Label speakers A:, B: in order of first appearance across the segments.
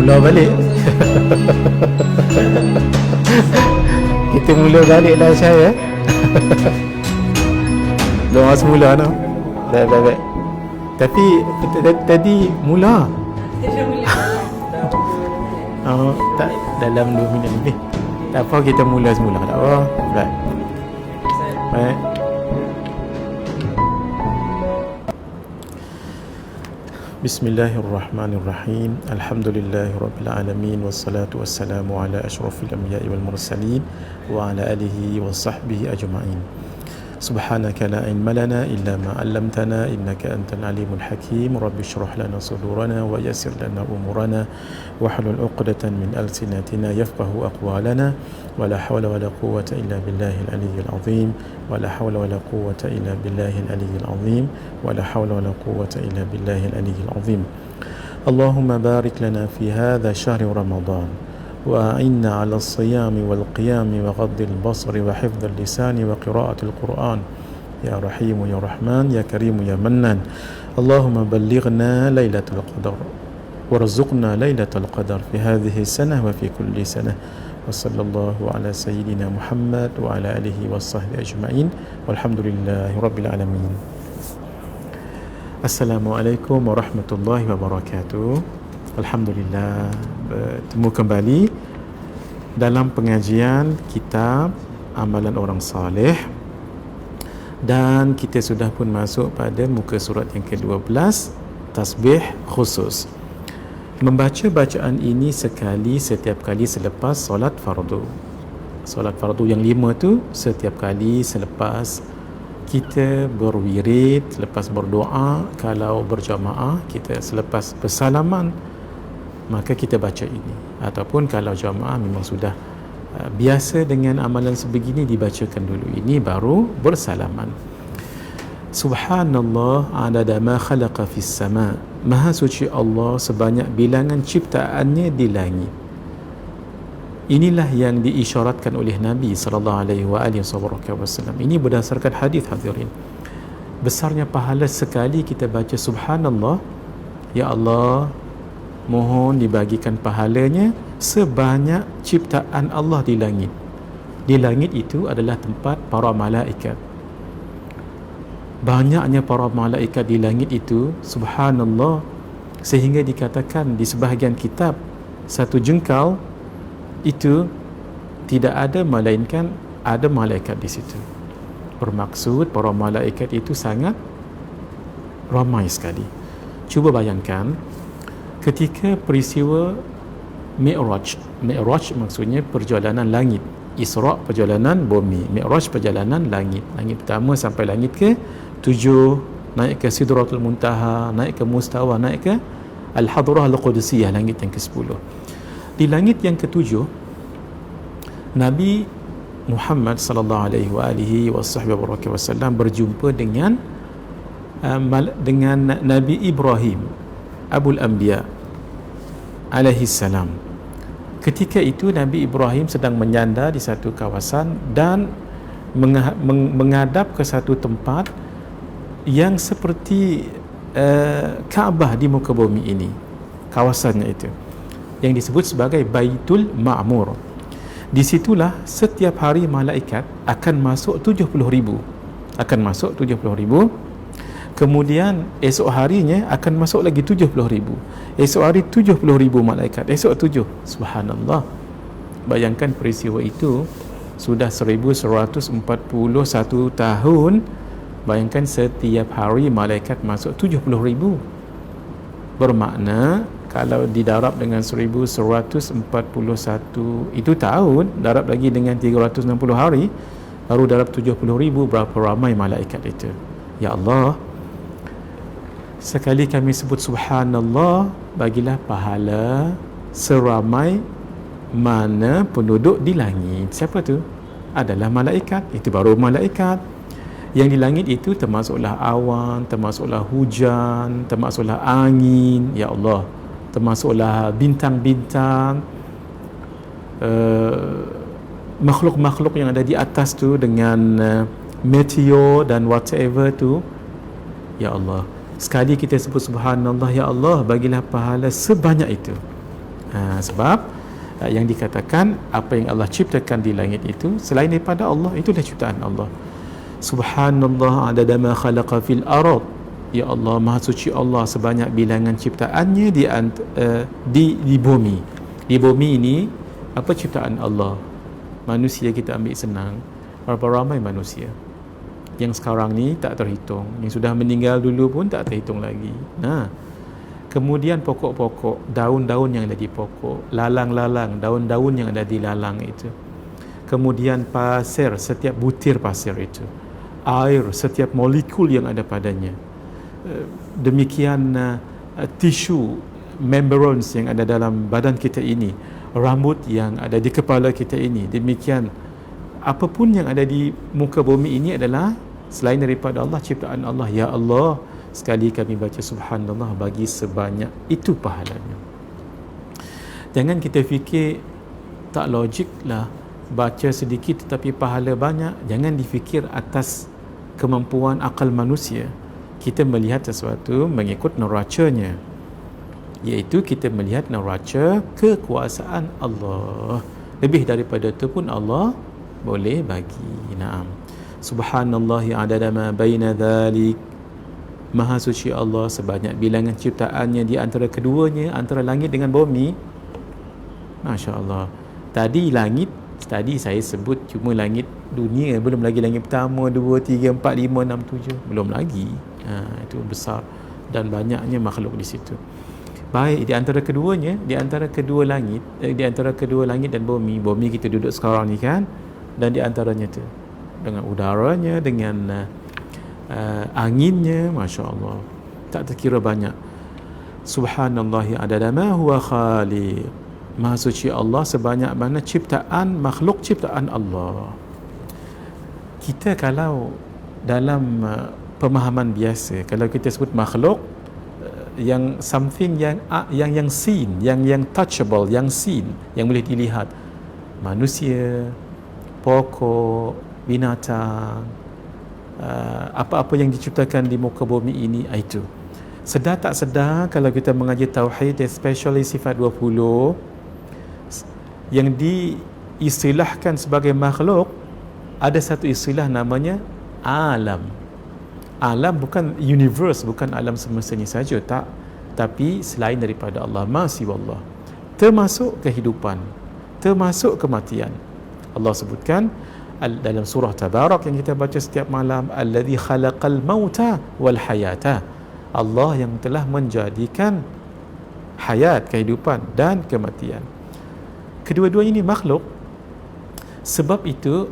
A: mula balik. Kita mula balik dah saya. Doa semula no. Baik. Tapi tadi mula. Oh, tak dalam 2 minit lebih. Tak apa, kita mula semula. Tak apa. Baik. Bismillahirrahmanirrahim. Alhamdulillahirabbil alamin wassalatu wassalamu ala asyrafil anbiya'i wal mursalin wa ala alihi wa sahbihi ajma'in. Subhanaka la ilma lana illa ma 'allamtana innaka antal alimul hakim. Rabbi shrah lana sudurana wa yassir lana umurana wahlul 'uqdatan min alsinatina yafqahu aqwalana wa la hawla wa la quwwata illa billahil aliyyil azim wa la hawla wa la quwwata illa billahil aliyyil azim wa la hawla wa la quwwata illa billahil aliyyil azim. Allahumma barik lana fi hadha syahri Ramadan وأعنا على الصيام والقيام وغض البصر وحفظ اللسان وقراءة القرآن يا رحيم يا رحمن يا كريم يا منان. اللهم بلغنا ليلة القدر وارزقنا ليلة القدر في هذه السنة وفي كل سنة. وصلى الله على سيدنا محمد وعلى آله وصحبه أجمعين والحمد لله رب العالمين. Assalamualaikum warahmatullahi wabarakatuh. Alhamdulillah, bertemu kembali dalam pengajian kitab Amalan Orang Saleh, dan kita sudah pun masuk pada muka surat yang ke-12, tasbih khusus. Membaca bacaan ini sekali setiap kali selepas solat fardu. Solat fardu yang 5 tu setiap kali selepas kita berwirid, selepas berdoa. Kalau berjamaah, kita selepas bersalaman maka kita baca ini, ataupun kalau jamaah memang sudah biasa dengan amalan sebegini, dibacakan dulu ini baru bersalaman. Subhanallah adada ma khalaqa fis sama. Maha suci Allah sebanyak bilangan ciptaannya di langit. Inilah yang diisyaratkan oleh Nabi sallallahu alaihi wasallam. Ini berdasarkan hadis, hadirin. Besarnya pahala sekali kita baca subhanallah. Ya Allah, mohon dibagikan pahalanya sebanyak ciptaan Allah di langit. Di langit itu adalah tempat para malaikat. Banyaknya para malaikat di langit itu, subhanallah, sehingga dikatakan di sebahagian kitab, satu jengkal itu tidak ada melainkan ada malaikat di situ. Bermaksud para malaikat itu sangat ramai sekali. Cuba bayangkan ketika peristiwa Mi'raj. Mi'raj maksudnya perjalanan langit. Isra' perjalanan bumi, Mi'raj perjalanan langit. Langit pertama sampai langit ke-7, naik ke Sidratul Muntaha, naik ke Mustawa, naik ke Al-Hadrah Al-Qudsiyah, langit yang ke-10. Di langit yang ke-7, Nabi Muhammad sallallahu alaihi wasallam berjumpa dengan Nabi Ibrahim Abul Anbiya alaihi salam. Ketika itu Nabi Ibrahim sedang menyandar di satu kawasan dan menghadap ke satu tempat yang seperti Kaabah di muka bumi ini. Kawasannya itu yang disebut sebagai Baitul Ma'mur. Di situlah setiap hari malaikat akan masuk 70,000. Akan masuk 70,000. Kemudian esok harinya akan masuk lagi 70,000. Esok hari 70,000 malaikat. Esok 7. Subhanallah. Bayangkan peristiwa itu sudah 1141 tahun. Bayangkan setiap hari malaikat masuk 70,000. Bermakna kalau didarab dengan 1141 itu tahun, darab lagi dengan 360 hari, baru darab 70,000, berapa ramai malaikat itu. Ya Allah, sekali kami sebut subhanallah, bagilah pahala seramai mana penduduk di langit. Siapa tu? Adalah malaikat. Itu baru malaikat. Yang di langit itu termasuklah awan, termasuklah hujan, termasuklah angin, ya Allah, termasuklah bintang-bintang, makhluk-makhluk yang ada di atas tu dengan meteor dan whatever tu. Ya Allah, sekali kita sebut subhanallah, ya Allah, bagilah pahala sebanyak itu. Sebab yang dikatakan apa yang Allah ciptakan di langit itu selain daripada Allah, itulah ciptaan Allah. Subhanallah adada ma khalaqa fil ard. Ya Allah, maha suci Allah sebanyak bilangan ciptaannya di bumi. Di bumi ini apa ciptaan Allah? Manusia kita ambil senang. Berapa ramai manusia yang sekarang ni tak terhitung, yang sudah meninggal dulu pun tak terhitung lagi. Kemudian pokok-pokok, daun-daun yang ada di pokok, lalang-lalang, daun-daun yang ada di lalang itu. Kemudian pasir, setiap butir pasir itu. Air, setiap molekul yang ada padanya. Demikian tisu, membranes yang ada dalam badan kita ini, rambut yang ada di kepala kita ini. Demikian apapun yang ada di muka bumi ini adalah selain daripada Allah, ciptaan Allah. Ya Allah, sekali kami baca subhanallah bagi sebanyak itu pahalanya. Jangan kita fikir tak logik lah, baca sedikit tetapi pahala banyak. Jangan difikir atas kemampuan akal manusia. Kita melihat sesuatu mengikut neracanya, iaitu kita melihat neraca kekuasaan Allah. Lebih daripada itu pun Allah boleh bagi. Naam. Subhanallahi adada ma baina dhalik. Maha suci Allah sebanyak bilangan ciptaannya di antara keduanya, antara langit dengan bumi. Masya Allah. Tadi saya sebut cuma langit dunia, belum lagi langit pertama, 2, 3, 4, 5, 6, 7, belum lagi. Itu besar dan banyaknya makhluk di situ. Baik, di antara keduanya, di antara kedua langit dan bumi kita duduk sekarang ni kan, dan di antaranya tu dengan udaranya, dengan anginnya, Masya Allah, tak terkira banyak. Subhanallahi adada ma huwa khaliq. Maha suci Allah sebanyak mana ciptaan makhluk ciptaan Allah. Kita kalau dalam pemahaman biasa, kalau kita sebut makhluk, yang something yang seen, yang touchable, yang seen, yang boleh dilihat, manusia, pokok, binatang, apa-apa yang diciptakan di muka bumi ini, itu. Sedar tak sedar, kalau kita mengaji tauhid, especially sifat 20, yang diistilahkan sebagai makhluk, ada satu istilah namanya alam. Alam bukan universe, bukan alam semesta ni saja, tak, tapi selain daripada Allah, masih Allah, termasuk kehidupan, termasuk kematian. Allah sebutkan dalam surah Tabarak yang kita baca setiap malam, alladzi khalaqal mauta wal hayata. Allah yang telah menjadikan hayat, kehidupan, dan kematian. Kedua-duanya ini makhluk. Sebab itu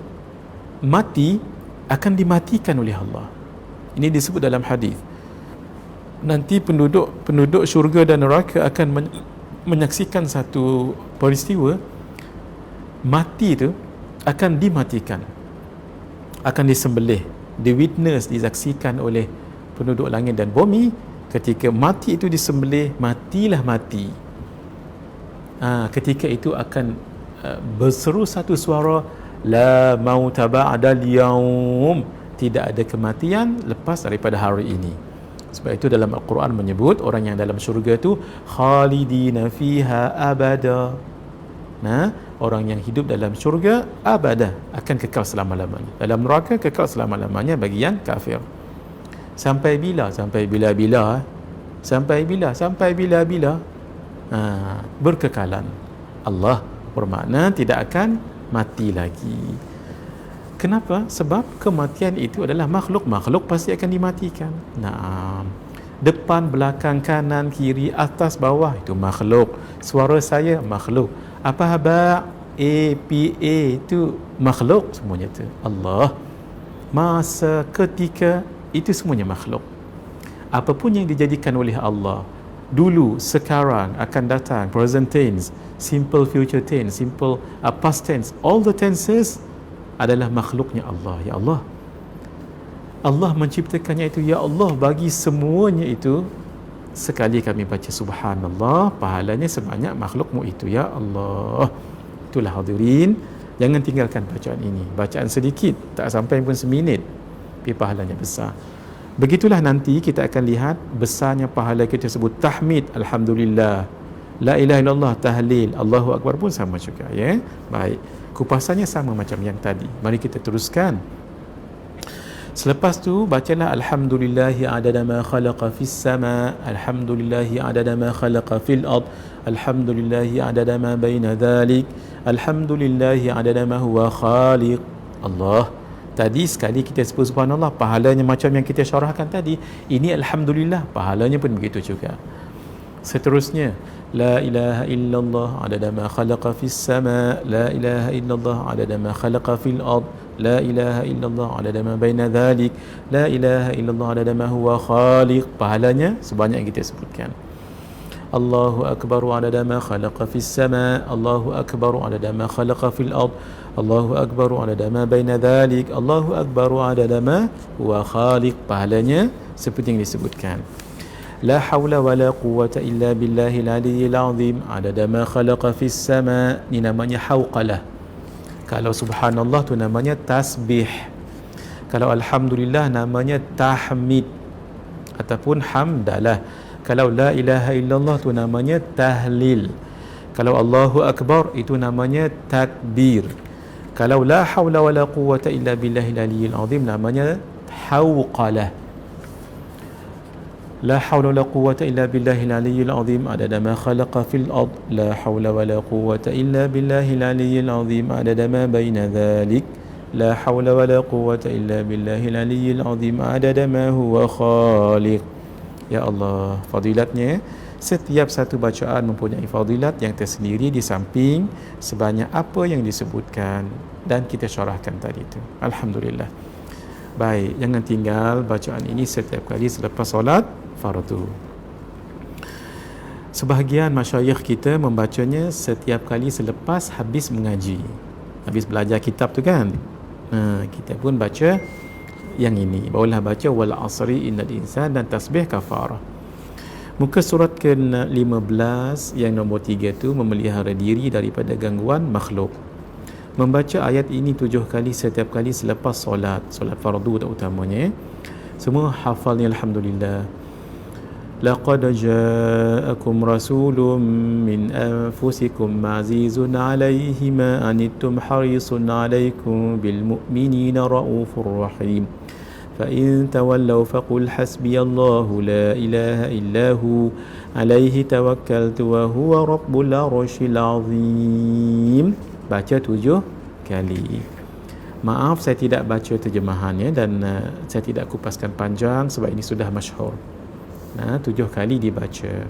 A: mati akan dimatikan oleh Allah. Ini disebut dalam hadis. Nanti penduduk syurga dan neraka akan menyaksikan satu peristiwa, mati itu akan dimatikan, akan disembelih, di-witness, disaksikan oleh penduduk langit dan bumi. Ketika mati itu disembelih, matilah mati. Ketika itu akan berseru satu suara, la mauta ba'dal yaum. Tidak ada kematian lepas daripada hari ini. Sebab itu dalam Al-Quran menyebut orang yang dalam syurga itu khalidina fiha abada. Orang yang hidup dalam syurga abada, akan kekal selama-lamanya. Dalam neraka kekal selama-lamanya bagi yang kafir. Sampai bila? Sampai bila-bila. Sampai bila? Sampai bila-bila. Berkekalan. Allah bermakna tidak akan mati lagi. Kenapa? Sebab kematian itu adalah makhluk pasti akan dimatikan. Depan, belakang, kanan, kiri, atas, bawah, itu makhluk. Suara saya makhluk. Apa haba APA itu makhluk semuanya itu. Allah, masa, ketika, itu semuanya makhluk. Apapun yang dijadikan oleh Allah, dulu, sekarang, akan datang, present tense, simple future tense, simple past tense, all the tenses adalah makhluknya Allah. Ya Allah, Allah menciptakannya itu. Ya Allah, bagi semuanya itu. Sekali kami baca subhanallah, pahalanya sebanyak makhlukmu itu. Ya Allah. Itulah hadirin, jangan tinggalkan bacaan ini. Bacaan sedikit, tak sampai pun seminit, tapi pahalanya besar. Begitulah nanti kita akan lihat besarnya pahala kita sebut tahmid, alhamdulillah, La ilaha illallah tahlil, Allahu akbar pun sama juga, ya. Baik, kupasannya sama macam yang tadi. Mari kita teruskan. Selepas tu bacalah alhamdulillahi adada ma khalaqa fis sama, alhamdulillahi adada ma khalaqa fil ard, alhamdulillahi adada ma baina dhalik, alhamdulillahi adada ma huwa khaliq. Allah. Tadi sekali kita sebut subhanallah, pahalanya macam yang kita syarahkan tadi. Ini alhamdulillah, pahalanya pun begitu juga. Seterusnya, la ilaha illallah adada ma khalaqa fis sama, la ilaha illallah adada ma khalaqa fil ard, la ilaha illallah adada ma baina dhalik, la ilaha illallah adada ma huwa khaliq. Pahalanya sebanyak yang kita sebutkan. Allahu akbar adada ma khalaqa fis sama, Allahu akbar adada ma khalaqa fil ard, Allahu akbar adada ma baina dhalik, Allahu akbar adada ma huwa khaliq. Pahalanya seperti yang disebutkan. La hawla wa la quwwata illa billahil aliyyil azim adada ma khalaqa fis sama. Ini namanya hauqalah. Kalau subhanallah tu namanya tasbih. Kalau alhamdulillah namanya tahmid ataupun hamdalah. Kalau la ilaha illallah tu namanya tahlil. Kalau Allahu akbar itu namanya takbir. Kalau la hawla wa la quwwata illa billahil aliyyil azim namanya hauqalah. La hawla wa la quwwata illa billahil aliyyil azim adada ma khalaqa fil ard, la hawla wa la quwwata illa billahil aliyyil azim adada ma baina dhalik, la hawla wa la quwwata illa billahil aliyyil azim adada ma huwa khaliq. Ya Allah, fadilatnya setiap satu bacaan mempunyai fadilat yang tersendiri di samping sebanyak apa yang disebutkan dan kita syarahkan tadi itu. Alhamdulillah. Baik, jangan tinggal bacaan ini setiap kali selepas solat fardu. Sebahagian masyayikh kita membacanya setiap kali selepas habis mengaji, habis belajar kitab tu kan. Kita pun baca yang ini. Barulah baca wal asri innal insan dan tasbih kafarah. Muka surat ke-15 yang nombor 3 tu memelihara diri daripada gangguan makhluk. Membaca ayat ini 7 kali setiap kali selepas solat fardu terutamanya. Semua hafalnya alhamdulillah. Laqad ja'akum rasulun min anfusikum azizun 'alaihi ma anittum harisun 'alaikum bil mu'minina raufur rahim. Fa in tawallaw faqul hasbiyallahu la ilaha illa hu 'alaihi tawakkaltu wa huwa rabbul arsyil 'azim. Baca 7 kali. Maaf saya tidak baca terjemahannya dan saya tidak kupaskan panjang sebab ini sudah masyhur. 7 kali dibaca.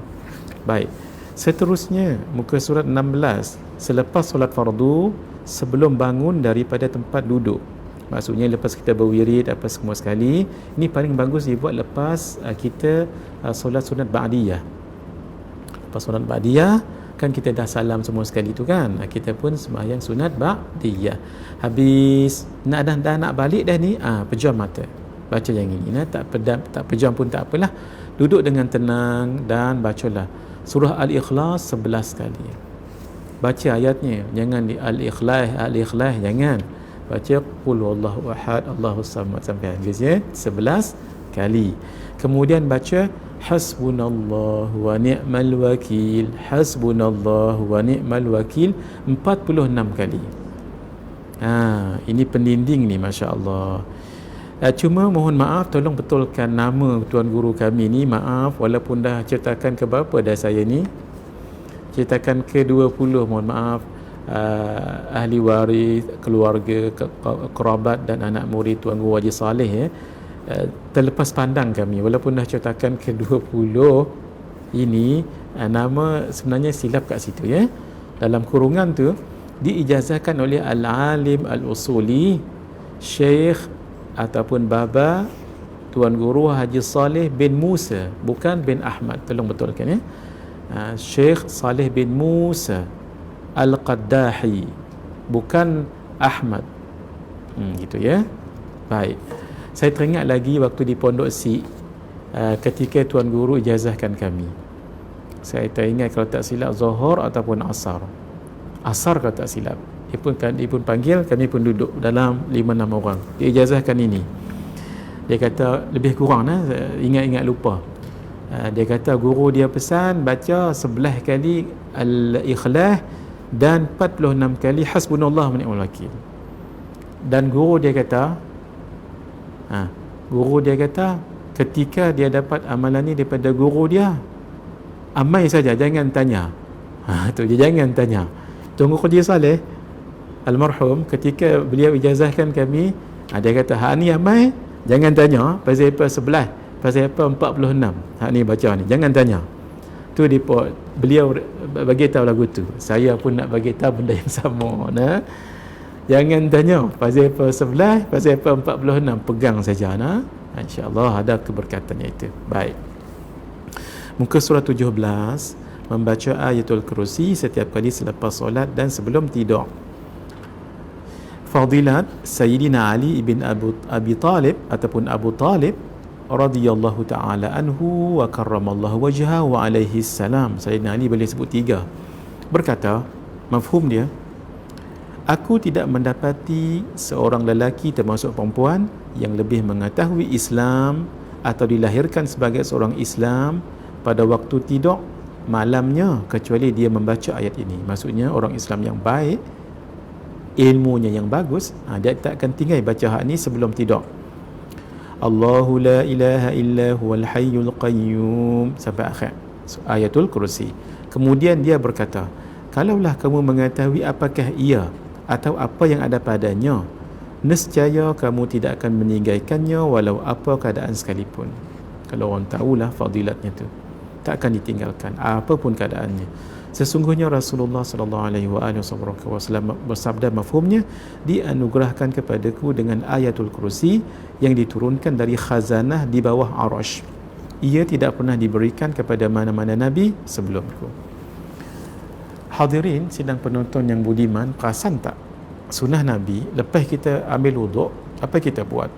A: Baik. Seterusnya muka surat 16 selepas solat fardu sebelum bangun daripada tempat duduk. Maksudnya lepas kita berwirid apa semua sekali, ini paling bagus dibuat lepas kita solat sunat ba'diyah. Lepas solat ba'diyah kan kita dah salam semua sekali tu kan, kita pun sembahyang sunat ba'diyah. Habis nak balik dah ni, pejam mata baca yang ini. Tak pejam pun tak apalah, duduk dengan tenang dan bacalah surah Al-Ikhlas 11 kali. Baca ayatnya, jangan di Al-Ikhlas jangan baca qul huwallahu ahad Allahus samad sampai habis ya, 11 kali. Kemudian baca hasbunallahu wa ni'mal wakil, hasbunallahu wa ni'mal wakil 46 kali. Ini pendinding ni, masya-Allah. Cuma mohon maaf, tolong betulkan nama tuan guru kami ni. Maaf walaupun dah ceritakan ke berapa dah saya ni, ceritakan ke-20, mohon maaf. Ahli waris, keluarga, kerabat dan anak murid tuan guru Haji Saleh terlepas pandang kami walaupun dah ceritakan ke-20 ini. Nama sebenarnya silap kat situ ya. Dalam kurungan tu diijazahkan oleh al-alim al-usuli Syekh ataupun baba tuan guru Haji Saleh bin Musa, bukan bin Ahmad, tolong betulkan ya. Syekh Saleh bin Musa Al-Qaddahi, bukan Ahmad. Gitu ya. Baik. Saya teringat lagi waktu di Pondok Sik, ketika tuan guru ijazahkan kami. Saya teringat kalau tak silap Zuhur ataupun Asar. Asar kalau tak silap. Dia pun panggil, kami pun duduk dalam 5-6 orang. Dia ijazahkan ini. Dia kata lebih kurang ingat-ingat lupa. Dia kata guru dia pesan baca 11 kali Al-Ikhlas dan 46 kali Hasbunallah wa ni'mal wakil. Dan guru dia kata ketika dia dapat amalan ni daripada guru dia, amai saja, jangan tanya. Tu dia, jangan tanya. Tunggu dia Saleh almarhum, ketika beliau ijazahkan kami, dia kata hak ni amai, jangan tanya pasal apa 11, pasal apa 46, hak ni baca ni, jangan tanya. Tu beliau bagi tahu lagu tu. Saya pun nak bagi tahu benda yang sama. Jangan tanya pasal apa 11, pasal apa 46, pegang saja. InsyaAllah ada keberkatannya itu. Baik, muka surah 17, membaca ayatul kursi setiap kali selepas solat dan sebelum tidur. Fadilat Sayyidina Ali ibn Abi Talib ataupun Abu Talib radhiyallahu ta'ala anhu wa karramallahu wajhahu wa alaihi salam. Sayyidina Ali boleh sebut 3. Berkata, mafhum dia, aku tidak mendapati seorang lelaki termasuk perempuan yang lebih mengetahui Islam atau dilahirkan sebagai seorang Islam pada waktu tidur malamnya kecuali dia membaca ayat ini. Maksudnya orang Islam yang baik, ilmunya yang bagus, dia tak akan tinggal baca hak ni sebelum tidur. Allahu la ilaha illa huwal hayyul qayyum sampai akhir ayatul kursi. Kemudian dia berkata, kalaulah kamu mengetahui apakah ia atau apa yang ada padanya, nescaya kamu tidak akan meninggalkannya walau apa keadaan sekalipun. Kalau orang tahulah fadilatnya tu, tak akan ditinggalkan apapun keadaannya. Sesungguhnya Rasulullah sallallahu alaihi wasallam bersabda, mafhumnya, dianugerahkan kepadaku dengan ayatul kursi yang diturunkan dari khazanah di bawah arasy. Ia tidak pernah diberikan kepada mana-mana nabi sebelumku. Hadirin sidang penonton yang budiman, perasan tak sunnah Nabi lepas kita ambil wuduk, apa kita buat?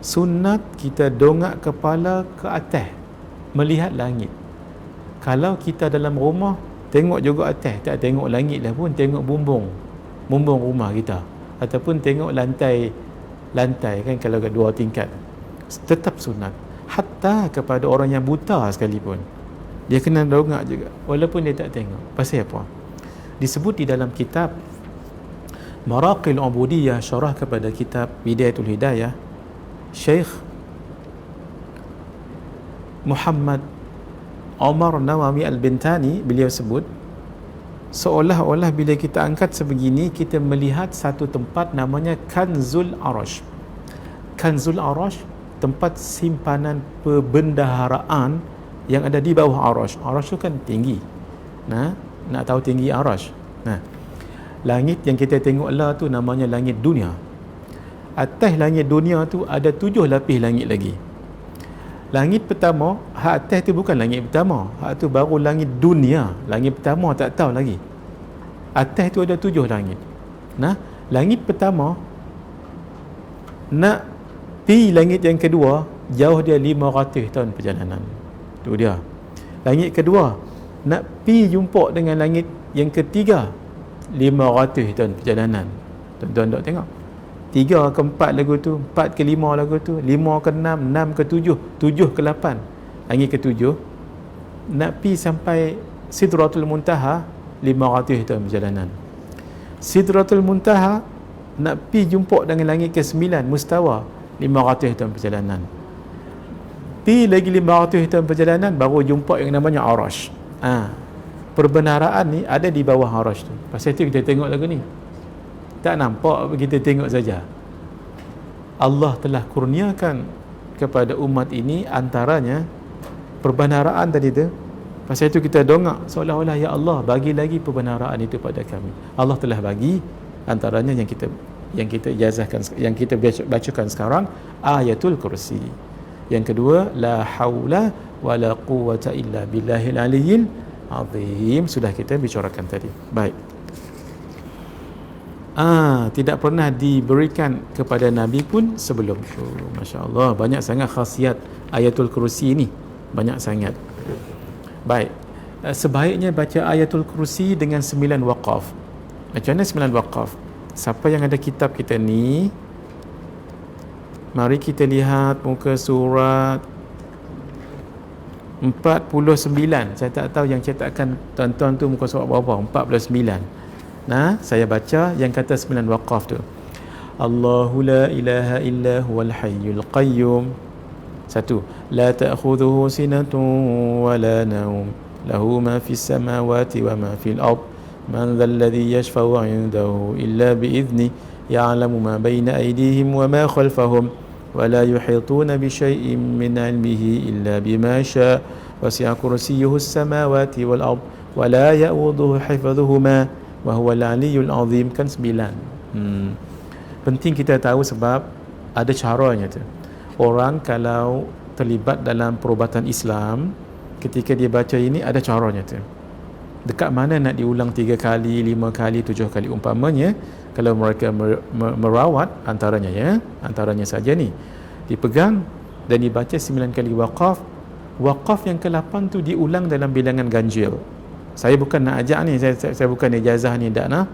A: Sunat kita dongak kepala ke atas melihat langit. Kalau kita dalam rumah, tengok juga atas, tak tengok langit lah pun, tengok bumbung rumah kita, ataupun tengok lantai kan, kalau 2 tingkat, tetap sunat. Hatta kepada orang yang buta sekalipun, dia kena dongak juga walaupun dia tak tengok. Pasal apa? Disebut di dalam kitab Maraqil Ubudiyah, syarah kepada kitab Bidayatul Hidayah, Syekh Muhammad Omar Nawawi Al-Bintani, beliau sebut seolah-olah bila kita angkat sebegini, kita melihat satu tempat namanya Kanzul Arash. Kanzul Arash, tempat simpanan perbendaharaan yang ada di bawah Arash. Arash tu kan tinggi. Nak tahu tinggi Arash? Langit yang kita tengok lah tu namanya langit dunia. Atas langit dunia tu ada 7 lapis langit lagi. Langit pertama, hak atas tu bukan langit pertama, hak tu baru langit dunia. Langit pertama tak tahu lagi. Atas tu ada 7 langit. Langit pertama nak pi langit yang kedua, jauh dia 500 tahun perjalanan. Tu dia. Langit kedua nak pi jumpa dengan langit yang ketiga, 500 tahun perjalanan. Tuan-tuan dok tengok, 3 ke 4 lagu tu, 4 ke 5 lagu tu, 5 ke 6, 6 ke 7, 7 ke 8. Langit ke 7 nak pi sampai Sidratul Muntaha, 500 tahun perjalanan. Sidratul Muntaha nak pi jumpa dengan langit ke 9, Mustawa, 500 tahun perjalanan. Pi lagi 500 tahun perjalanan baru jumpa yang namanya Arash. Perbendaharaan ni ada di bawah Arash tu. Pasal tu kita tengok lagu ni, tak nampak, kita tengok saja. Allah telah kurniakan kepada umat ini antaranya perbendaharaan tadi tu. Pasal itu kita dongak seolah-olah, ya Allah, bagi lagi perbendaharaan itu pada kami. Allah telah bagi, antaranya yang kita ijazahkan, yang kita bacakan sekarang, ayatul kursi. Yang kedua, la haula wala quwwata illa billahil aliyyil azim, sudah kita bicarakan tadi. Baik. Tidak pernah diberikan kepada Nabi pun sebelum itu. Masya Allah, banyak sangat khasiat ayatul kursi ini, banyak sangat. Baik, sebaiknya baca ayatul kursi dengan 9 waqaf. Macam mana 9 waqaf? Siapa yang ada kitab kita ni, mari kita lihat muka surat 49. Saya tak tahu yang cetakan tuan-tuan tu muka surat berapa. 49. Nah, saya baca yang kata 9 waqaf tu. Allahu la ilaha illa huwal hayyul qayyum. Satu, la ta'khudhuhu sinatun wa la naum, lahu ma fis samawati wa ma fil ard, man dhal ladzi yashfa'u 'indahu illa bi idzni, ya'lamu ma baina aydihim wa ma khalfahum, wa la yuhituna bi syai'in min 'ilmihi illa bima syaa, wasi'a kursiyyuhu as-samawati wal ard, wa la ya'uduhu hifdhuhuma wa huwal 'aliyyul 'azim. Kan 9. Penting kita tahu sebab ada caranya tu. Orang kalau terlibat dalam perubatan Islam, ketika dia baca ini ada caranya tu. Dekat mana nak diulang 3 kali, 5 kali, 7 kali umpamanya, kalau mereka merawat antaranya saja ni dipegang dan dibaca 9 kali waqaf. Waqaf yang ke-8 tu diulang dalam bilangan ganjil. Saya bukan nak ajak ni, saya bukan ijazah ni, tak nah.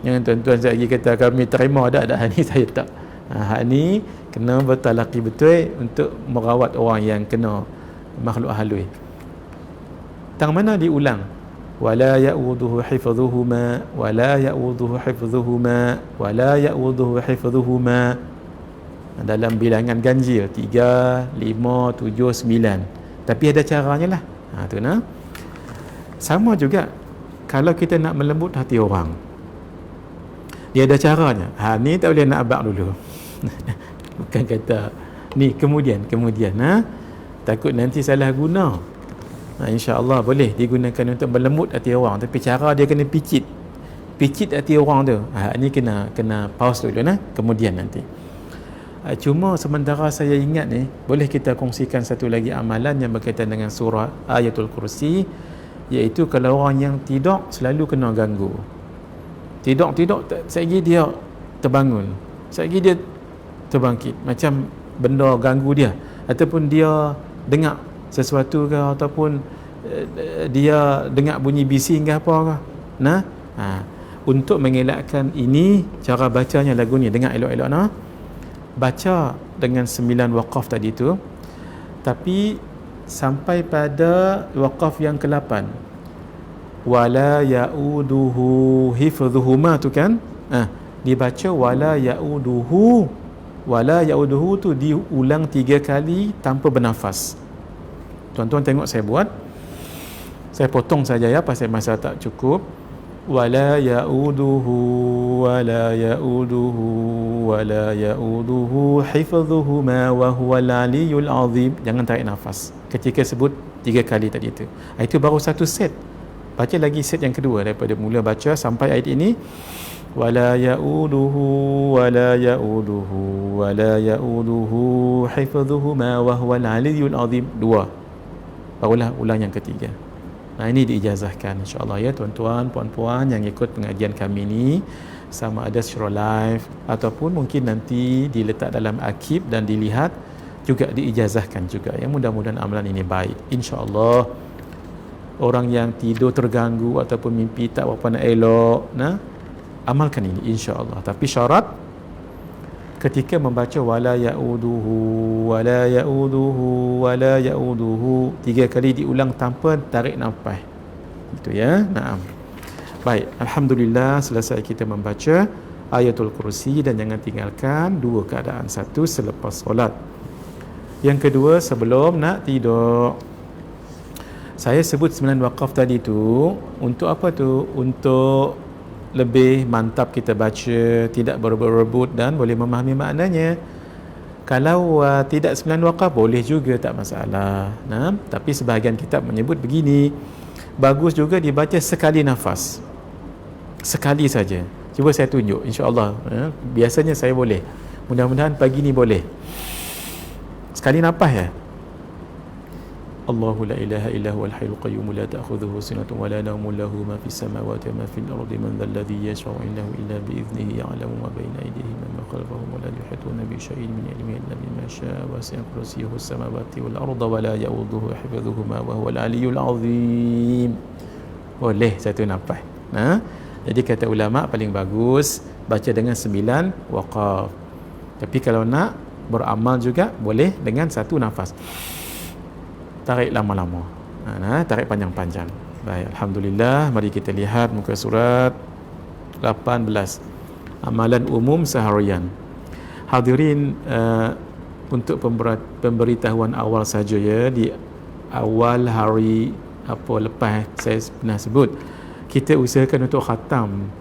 A: Jangan tuan-tuan saya lagi kata kami terima dak ni, saya tak. Hak ni kena bertalaqi betul untuk merawat orang yang kena makhluk halus. Tang mana diulang? Wala ya'uduhu hifdhuhuma, wala ya'uduhu hifdhuhuma, wala ya'uduhu hifdhuhuma. Dalam bilangan ganjil 3, 5, 7, 9. Tapi ada caranya lah. Tu nah. Sama juga kalau kita nak melembut hati orang, dia ada caranya. Ni tak boleh nak abak dulu. Bukan kata ni kemudian takut nanti salah guna. InsyaAllah boleh digunakan untuk melembut hati orang, tapi cara dia kena picit hati orang tu. Ni kena pause dulu kemudian nanti. Cuma sementara saya ingat ni, boleh kita kongsikan satu lagi amalan yang berkaitan dengan surah Ayatul Kursi, iaitu kalau orang yang tidur selalu kena ganggu. Tidur sekejap dia terbangun, sekejap dia terbangkit, macam benda ganggu dia, ataupun dia dengar sesuatu ke, ataupun dia dengar bunyi bising ke apa ke. Untuk mengelakkan ini, cara bacanya lagu ni, dengar elok-elok baca dengan 9 waqaf tadi tu, tapi sampai pada waqaf yang ke-8, wala ya'uduhu hifdhuhuma tu kan, dibaca wala ya'uduhu tu diulang 3 kali tanpa bernafas. Tuan-tuan tengok saya buat, saya potong saja ya pasal masa tak cukup. Wala ya'uduhu wala ya'uduhu wala ya'uduhu hifdhuhuma wa huwal 'aliyyul 'azim. Jangan tarik nafas ketika sebut 3 kali tadi tu. Itu baru satu set. Baca lagi set yang kedua daripada mula baca sampai ayat ini. Wala ya'uduhu wala ya'uduhu wala ya'uduhu hifdhuhuma wa huwal 'aliyyul 'azim. 2. Barulah ulang yang ketiga. Ini diijazahkan insya-Allah ya tuan-tuan, puan-puan yang ikut pengajian kami ni, sama ada secara live ataupun mungkin nanti diletak dalam arkib dan dilihat, juga diijazahkan juga. Ya, mudah-mudahan amalan ini baik insya-Allah. Orang yang tidur terganggu ataupun mimpi tak berapa nak elok, amalkan ini insya-Allah. Tapi syarat ketika membaca wala ya'uduhu wala ya'uduhu wala ya'uduhu 3 kali diulang tanpa tarik nafas. Itu ya. Naam. Baik, alhamdulillah selesai kita membaca Ayatul Kursi, dan jangan tinggalkan 2 keadaan. 1 selepas solat, yang kedua sebelum nak tidur. Saya sebut 9 waqaf tadi tu untuk apa tu? Untuk lebih mantap kita baca, tidak berebut-rebut dan boleh memahami maknanya. Kalau tidak 9 waqaf boleh juga, tak masalah. Tapi sebahagian kitab menyebut begini, bagus juga dibaca sekali nafas, sekali saja. Cuba saya tunjuk insya-Allah. Biasanya saya boleh, mudah-mudahan pagi ni boleh. Sekali nafas ya. Allahu la ilaha illa huwal hayyul qayyum la ta'khudhuhu sinatun wa la nawmun lahu ma fis samawati wa ma fil ardi man dhal ladzi yashfa'u 'indahu illa bi idhnihi ya'lamu ma bayna aydihim wa ma khalfahum wa la yuhituna bi shay'in min 'ilmihi illa bima sha'a wasi'a kursiyyuhu as-samawati wal arda wa la ya'uduhu hifdhuhuma wa huwal 'aliyyul 'azim. Boleh satu nafas. Jadi kata ulama paling bagus baca dengan 9 waqaf. Tapi kalau nak beramal juga boleh dengan satu nafas. tarik lama-lama. Tarik panjang-panjang. Baik, alhamdulillah, mari kita lihat muka surat 18. Amalan umum seharian. Hadirin, untuk pemberitahuan awal saja ya, di awal hari lepas saya pernah sebut, kita usahakan untuk khatam.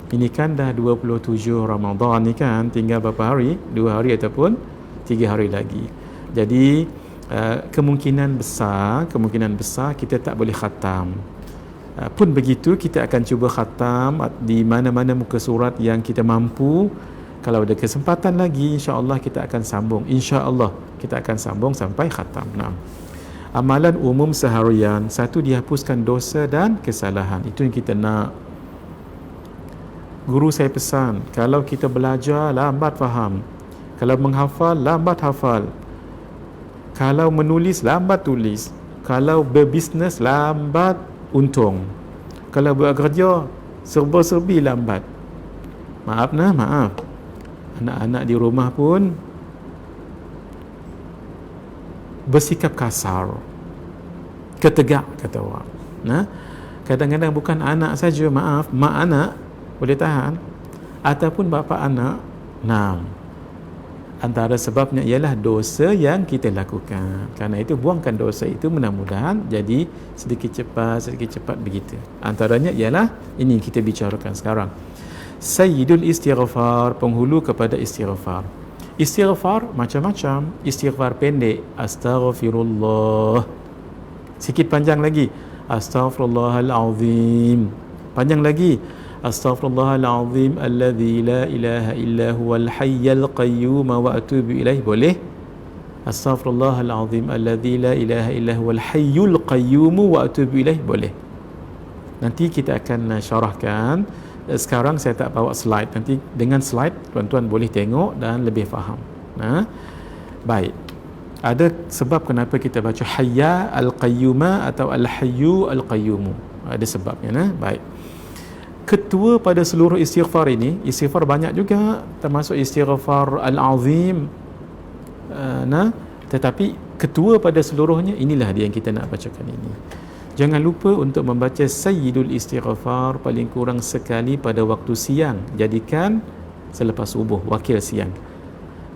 A: Ini kan dah 27 Ramadan ni kan, tinggal berapa hari? 2 hari ataupun 3 hari lagi. Jadi kemungkinan besar kita tak boleh khatam. Pun begitu, kita akan cuba khatam di mana-mana muka surat yang kita mampu. Kalau ada kesempatan lagi, insya-Allah kita akan sambung. Insya-Allah kita akan sambung sampai khatam. Amalan umum seharian. 1, dihapuskan dosa dan kesalahan. Itu yang kita nak. Guru saya pesan, kalau kita belajar, lambat faham. Kalau menghafal, lambat hafal. Kalau menulis, lambat tulis. Kalau berbisnes, lambat untung. Kalau bekerja, serba-serbi lambat. Maaf. Anak-anak di rumah pun bersikap kasar, ketegak, kata orang. Kadang-kadang bukan anak saja, mak anak boleh tahan, ataupun bapa anak. Antara sebabnya ialah dosa yang kita lakukan. Karena itu buangkan dosa itu, mudah-mudahan jadi sedikit cepat begitu. Antaranya ialah ini yang kita bicarakan sekarang. Sayyidul istighfar, penghulu kepada istighfar. Istighfar macam-macam. Istighfar pendek, astaghfirullah. Sikit panjang lagi, astaghfirullahalazim. Panjang lagi, astaghfirullahalazim alladzi la ilaha illa huwal hayyul qayyum wa atubu ilaih. Boleh? Astaghfirullahalazim alladzi la ilaha illa huwal hayyul qayyum wa atubu ilaih. Boleh. Nanti kita akan syarahkan. Sekarang saya tak bawa slide. Nanti dengan slide tuan-tuan boleh tengok dan lebih faham. Baik. Ada sebab kenapa kita baca hayya al-qayyuma atau al-hayyu al-qayyumu. Ada sebabnya. Baik. Ketua pada seluruh istighfar ini, istighfar banyak juga, termasuk istighfar al-azim. Tetapi ketua pada seluruhnya, inilah dia yang kita nak bacakan ini. Jangan lupa untuk membaca Sayyidul Istighfar paling kurang sekali pada waktu siang. Jadikan selepas subuh, wakil siang.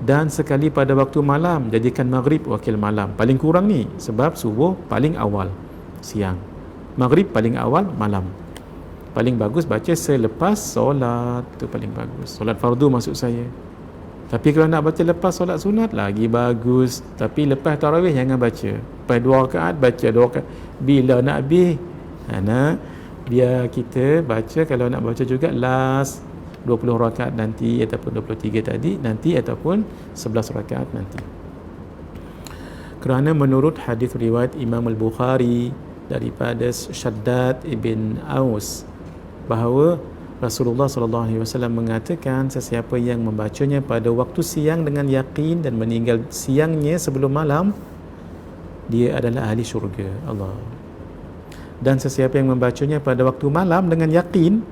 A: Dan sekali pada waktu malam, jadikan maghrib wakil malam. Paling kurang ni, sebab subuh paling awal siang, maghrib paling awal malam. Paling bagus baca selepas solat, tu paling bagus. Solat fardu maksud saya. Tapi kalau nak baca lepas solat sunat, lagi bagus. Tapi lepas tarawih jangan baca. Lepas 2 rakaat baca 2 rakaat. Bila nak habis, biar kita baca, kalau nak baca juga last 20 rakaat nanti, ataupun 23 tadi nanti, ataupun 11 rakaat nanti. Kerana menurut hadis riwayat Imam Al-Bukhari daripada Shaddad ibn Aus, bahawa Rasulullah SAW mengatakan, sesiapa yang membacanya pada waktu siang dengan yakin dan meninggal siangnya sebelum malam, dia adalah ahli syurga. Allah. Dan sesiapa yang membacanya pada waktu malam dengan yakin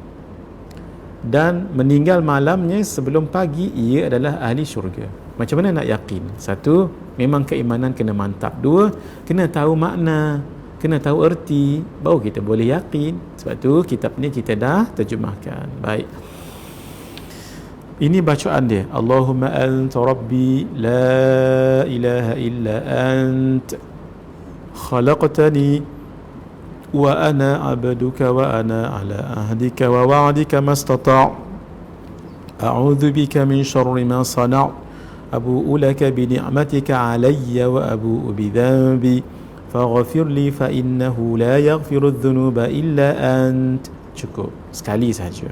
A: dan meninggal malamnya sebelum pagi, ia adalah ahli syurga. Macam mana nak yakin? 1, memang keimanan kena mantap. 2, kena tahu makna, kena tahu erti, baru kita boleh yakin. Sebab tu kitab ni kita dah terjemahkan. Baik. Ini bacaan dia. Allahumma anta rabbi la ilaha illa ant khalaqtani wa ana abduka wa ana ala ahdika wa wa'dika mastata' a'udzu bika min syarri ma sana' abu'u laka bi ni'matika alayya wa abu'u bi dhanbi faghfir li fa innahu la yaghfiru adh-dhunuba illa ant. Cukup sekali saja.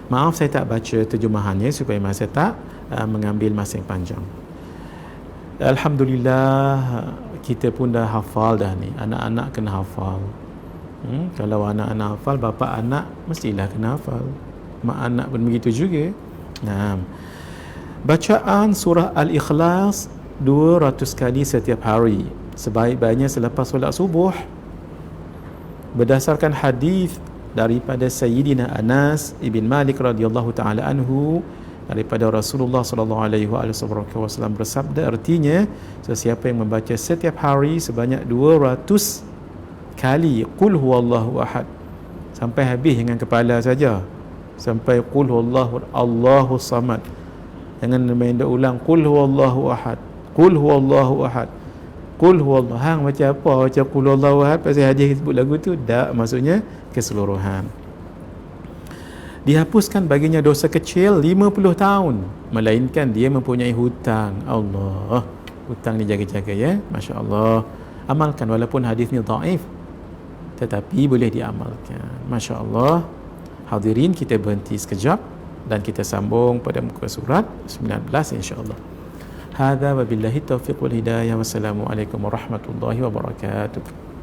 A: Maaf saya tak baca terjemahannya supaya masa tak mengambil masa yang panjang. Alhamdulillah, kita pun dah hafal dah ni. Anak-anak kena hafal. Kalau anak-anak hafal, bapa anak mestilah kena hafal. Mak anak pun begitu juga. Bacaan surah Al-Ikhlas 200 kali setiap hari, sebaik-baiknya selepas solat subuh. Berdasarkan hadis daripada Sayyidina Anas ibn Malik radhiyallahu taala anhu, daripada Rasulullah sallallahu alaihi wasallam bersabda, artinya sesiapa yang membaca setiap hari sebanyak 200 kali qul huwallahu ahad sampai habis dengan kepala saja, sampai qul huwallahu Allahu samad, jangan main dak ulang qul huwallahu ahad, qul huwallahu ahad, qul huwallahu. Hang macam apa macam qul huwallahu ahad pasal hadis sebut lagu tu? Tak, maksudnya keseluruhan. Dihapuskan baginya dosa kecil 50 tahun, melainkan dia mempunyai hutang. Allah, hutang ni jaga-jaga ya, masya-Allah. Amalkan walaupun hadis ni dhaif, tetapi boleh diamalkan, masya-Allah. Hadirin, kita berhenti sekejap dan kita sambung pada muka surat 19 insya-Allah. Hadza wabillahi taufiq wal hidayah. Wassalamualaikum warahmatullahi wabarakatuh.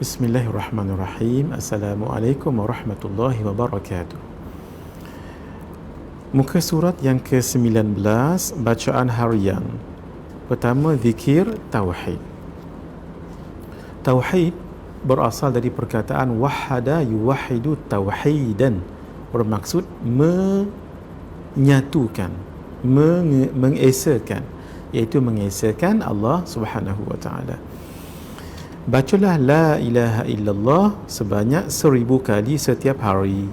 A: Bismillahirrahmanirrahim. Assalamualaikum warahmatullahi wabarakatuh. Muka surat yang ke-19, bacaan harian. Pertama, zikir tauhid. Tauhid berasal dari perkataan wahada yuwahidu tauhidan, bermaksud menyatukan, mengesakan, iaitu mengesakan Allah Subhanahu wa taala. Bacalah la ilaha illallah sebanyak 1000 kali setiap hari.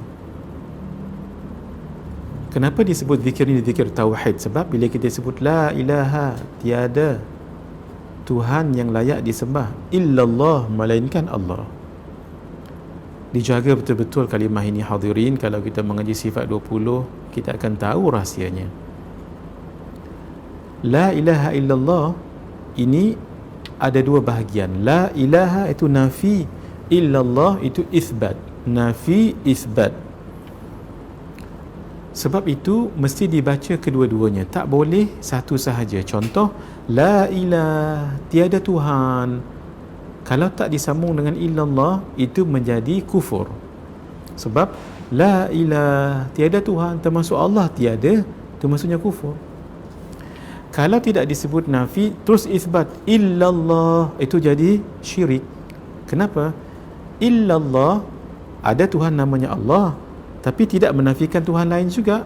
A: Kenapa disebut zikir ini zikir tauhid? Sebab bila kita sebut la ilaha, tiada Tuhan yang layak disembah illallah, melainkan Allah. Dijaga betul-betul kalimah ini hadirin. Kalau kita mengaji sifat 20, kita akan tahu rahsianya. La ilaha illallah ini ada dua bahagian. La ilaha itu nafi, illallah itu isbat. Nafi, isbat. Sebab itu mesti dibaca kedua-duanya, tak boleh satu sahaja. Contoh, la ilah, tiada Tuhan. Kalau tak disambung dengan illallah, itu menjadi kufur. Sebab la ilah, tiada Tuhan, termasuk Allah tiada, itu maksudnya kufur. Kalau tidak disebut nafi, terus isbat illallah, itu jadi syirik. Kenapa? Illallah, ada Tuhan namanya Allah, tapi tidak menafikan Tuhan lain juga.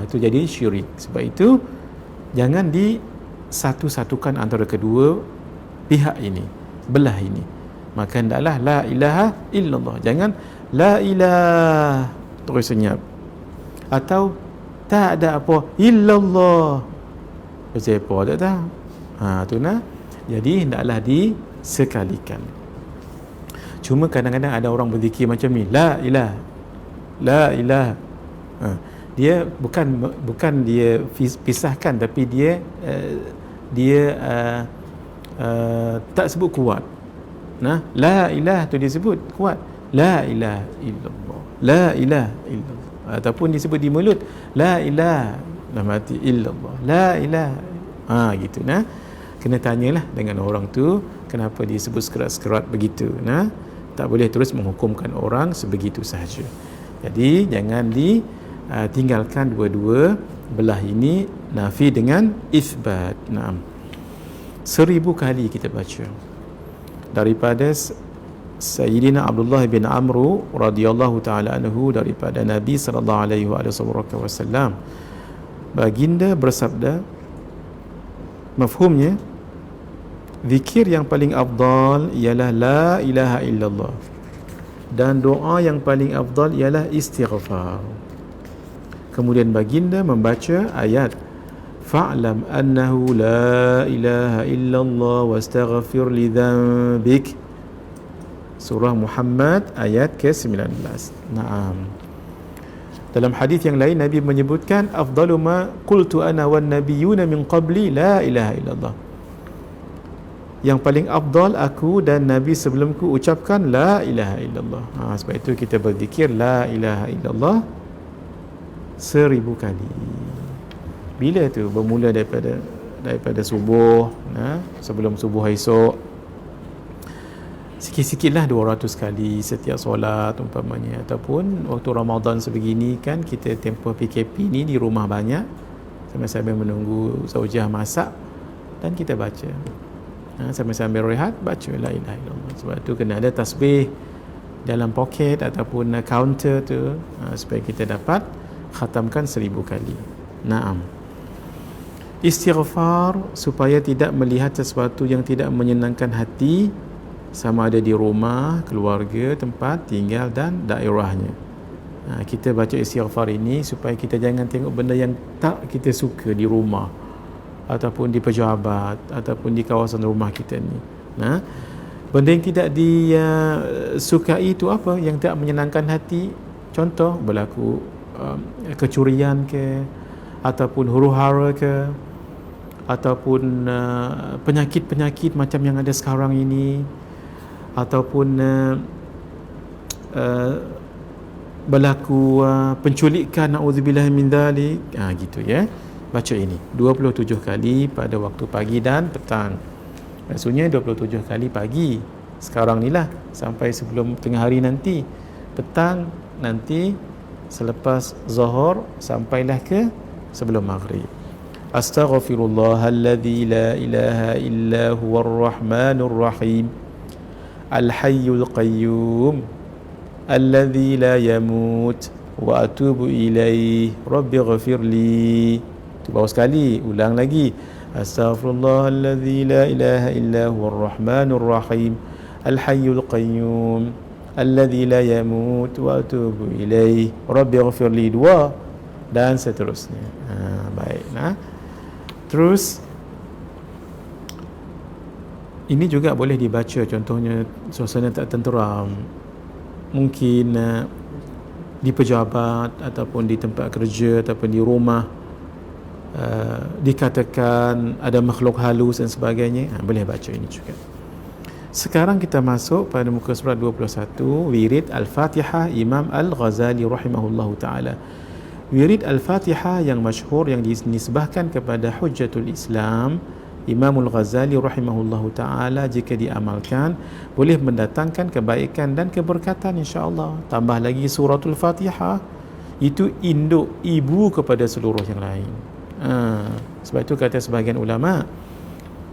A: Itu jadi syirik. Sebab itu jangan disatu-satukan antara kedua pihak ini, belah ini. Maka hendaklah la ilaha illallah. Jangan la ilah terus senyap, atau tak ada apa illallah, macam apa tak tahu. Tu nah. Jadi hendaklah disekalikan. Cuma kadang-kadang ada orang berzikir macam ni, la ilah, la ilah. Dia bukan dia pisahkan, tapi dia tak sebut kuat. La ilah tu dia sebut kuat. La ilaha illallah, la ilaha illallah. Ataupun disebut di mulut, la ilah, dalam hati illallah, la ilah. Gitu nah. Kena tanyalah dengan orang tu kenapa dia sebut sekerat-sekerat begitu. Tak boleh terus menghukumkan orang sebegitu sahaja. Jadi jangan ditinggalkan dua-dua belah ini, nafi dengan isbat. 1000 kali kita baca. Daripada Sayyidina Abdullah bin Amru radhiyallahu taala anhu, daripada Nabi sallallahu alaihi wasallam, baginda bersabda, mafhumnya, zikir yang paling afdal ialah la ilaha illallah, dan doa yang paling afdal ialah istighfar. Kemudian baginda membaca ayat fa'lam annahu la ilaha illallah wastaghfir li dhanbik, surah Muhammad ayat ke-19. Dalam hadis yang lain Nabi menyebutkan afdalu ma qultu ana wan nabiyyuna min qabli la ilaha illallah. Yang paling afdal aku dan Nabi sebelumku ucapkan la ilaha illallah. Sebab itu kita berzikir la ilaha illallah 1000 kali. Bila tu? Bermula daripada subuh, sebelum subuh esok. Sikit-sikitlah 200 kali setiap solat umpamanya. Ataupun waktu Ramadan sebegini kan, kita tempoh PKP ni di rumah banyak, sambil-sambil menunggu zaujah masak, dan kita baca. Sambil-sambil rehat, baca la ilaha illallah. Sebab tu kena ada tasbih dalam poket ataupun counter tu, supaya kita dapat khatamkan 1000 kali. Istighfar supaya tidak melihat sesuatu yang tidak menyenangkan hati, sama ada di rumah, keluarga, tempat tinggal dan daerahnya. Kita baca istighfar ini supaya kita jangan tengok benda yang tak kita suka di rumah, ataupun di pejabat, ataupun di kawasan rumah kita ni. Benda yang tidak disukai itu apa? Yang tak menyenangkan hati. Contoh, berlaku kecurian ke, ataupun huru-hara ke, ataupun penyakit-penyakit macam yang ada sekarang ini, ataupun berlaku penculikan, na'udzubillah min dzalik. Gitu ya. Baca ini 27 kali pada waktu pagi dan petang. Maksudnya 27 kali pagi sekarang ni lah, sampai sebelum tengah hari nanti. Petang nanti selepas zuhur sampailah ke sebelum maghrib. Astaghfirullahalladzi la ilaha illa huwar rahmanur rahim, al-hayyul qayyum alladzi la yamut wa atubu ilaih rabbighfirli. Itu baru sekali, ulang lagi. Astaghfirullahalladzi la ilaha illa huwar rahmanur rahim, Al-Hayyul Qayyum Alladhi la yamut wa atubu ilaih Rabbighfirli 2 dan seterusnya. Baik. Terus ini juga boleh dibaca, contohnya suasana tak tenteram, mungkin di pejabat ataupun di tempat kerja ataupun di rumah, dikatakan ada makhluk halus dan sebagainya, boleh baca ini juga. Sekarang kita masuk pada muka surat 21, wirid Al-Fatihah Imam Al-Ghazali rahimahullahu ta'ala. Wirid Al-Fatihah yang masyhur, yang dinisbahkan kepada Hujjatul Islam Imam Al-Ghazali rahimahullahu ta'ala, jika diamalkan boleh mendatangkan kebaikan dan keberkatan insya-Allah. Tambah lagi suratul Fatihah itu induk ibu kepada seluruh yang lain. Sebab itu kata sebahagian ulama,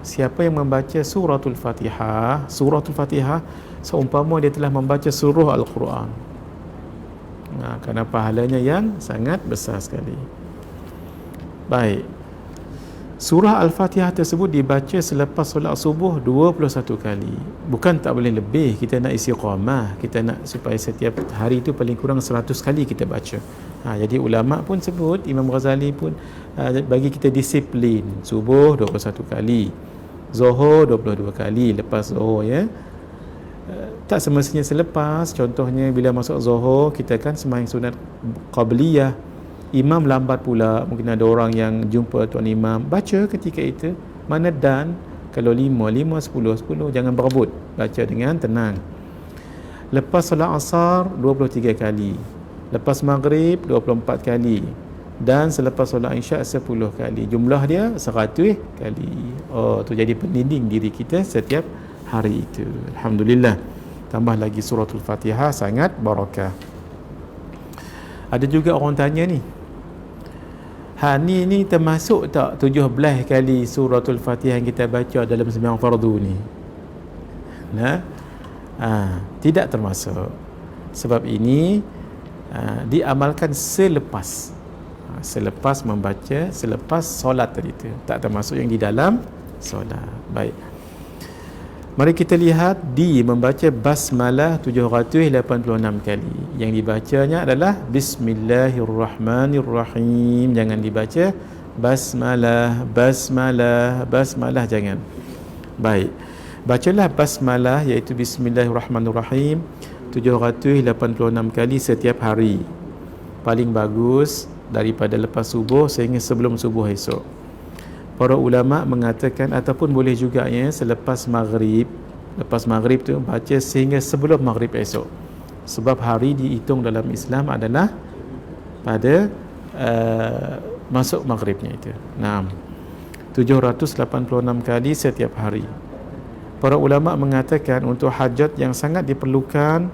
A: siapa yang membaca suratul Fatihah seumpama dia telah membaca seluruh Al-Quran. Kerana pahalanya yang sangat besar sekali. Baik. Surah Al-Fatihah tersebut dibaca selepas solat subuh 21 kali. Bukan tak boleh lebih, kita nak istiqamah, kita nak supaya setiap hari itu paling kurang 100 kali kita baca. Jadi ulama pun sebut, Imam Ghazali pun bagi kita disiplin. Subuh 21 kali, Zuhur 22 kali lepas Zuhur, ya. Tak semestinya selepas. Contohnya bila masuk Zuhur, kita kan sembahyang sunat qabliyah, imam lambat pula, mungkin ada orang yang jumpa tuan imam, baca ketika itu. Mana dan kalau 5, 10, jangan berebut, baca dengan tenang. Lepas solat asar 23 kali, lepas maghrib 24 kali, dan selepas solat isyak 10 kali. Jumlah dia 100 kali. Tu jadi pendinding diri kita setiap hari itu. Alhamdulillah. Tambah lagi suratul Fatihah, sangat barakah. Ada juga orang tanya ni, ni termasuk tak 17 kali suratul Fatihah yang kita baca dalam sembahyang fardu ni? Tidak termasuk. Sebab ini diamalkan selepas membaca, selepas solat tadi tu. Tak termasuk yang di dalam solat. Baik. Mari kita lihat membaca basmalah 786 kali. Yang dibacanya adalah Bismillahirrahmanirrahim. Jangan dibaca basmalah, jangan. Baik. Bacalah basmalah, iaitu Bismillahirrahmanirrahim 786 kali setiap hari. Paling bagus daripada lepas subuh sehingga sebelum subuh esok. Para ulama mengatakan, ataupun boleh juga selepas maghrib. Lepas maghrib tu baca sehingga sebelum maghrib esok. Sebab hari dihitung dalam Islam adalah pada masuk maghribnya itu. 786 kali setiap hari. Para ulama mengatakan untuk hajat yang sangat diperlukan,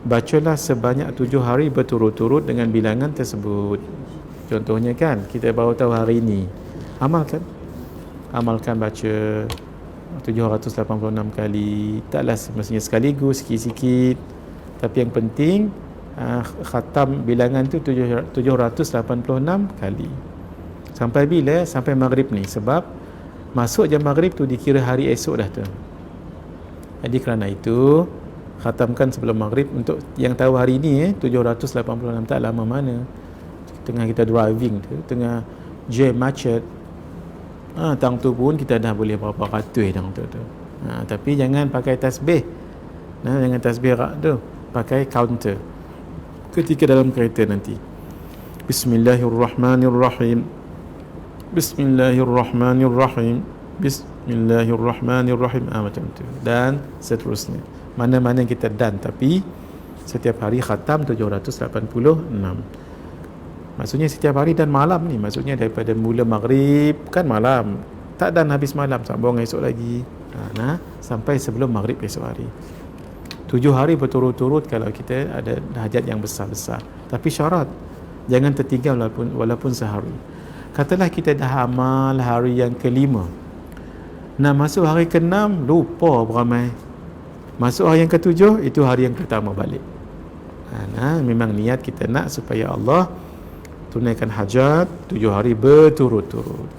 A: bacalah sebanyak 7 hari berturut-turut dengan bilangan tersebut. Contohnya kan, kita baru tahu hari ini, amalkan baca 786 kali. Taklah semestinya sekaligus, sikit-sikit, tapi yang penting khatam bilangan tu 786 kali. Sampai bila? Sampai maghrib ni. Sebab masuk jam maghrib tu dikira hari esok dah tu. Jadi kerana itu khatamkan sebelum maghrib. Untuk yang tahu hari ni 786 tak lama mana. Tengah kita driving tu, tengah jam macet, tang tu pun kita dah boleh berapa ratus tang tu. Tapi jangan pakai tasbih. Jangan tasbih rak tu, pakai counter ketika dalam kereta nanti. Bismillahirrahmanirrahim, Bismillahirrahmanirrahim, Bismillahirrahmanirrahim, macam tu. Dan seterusnya. Mana-mana kita tapi setiap hari khatam 786. Maksudnya setiap hari dan malam ni. Maksudnya daripada mula maghrib kan malam, tak dan habis malam, sambung esok lagi, sampai sebelum maghrib esok hari. 7 hari berturut-turut kalau kita ada hajat yang besar-besar. Tapi syarat, jangan tertinggal walaupun sehari. Katalah kita dah amal hari yang ke-5, masuk hari ke-6 lupa beramai. Masuk hari yang ke-7, itu hari yang pertama balik. Memang niat kita nak supaya Allah tunaikan hajat 7 hari berturut-turut.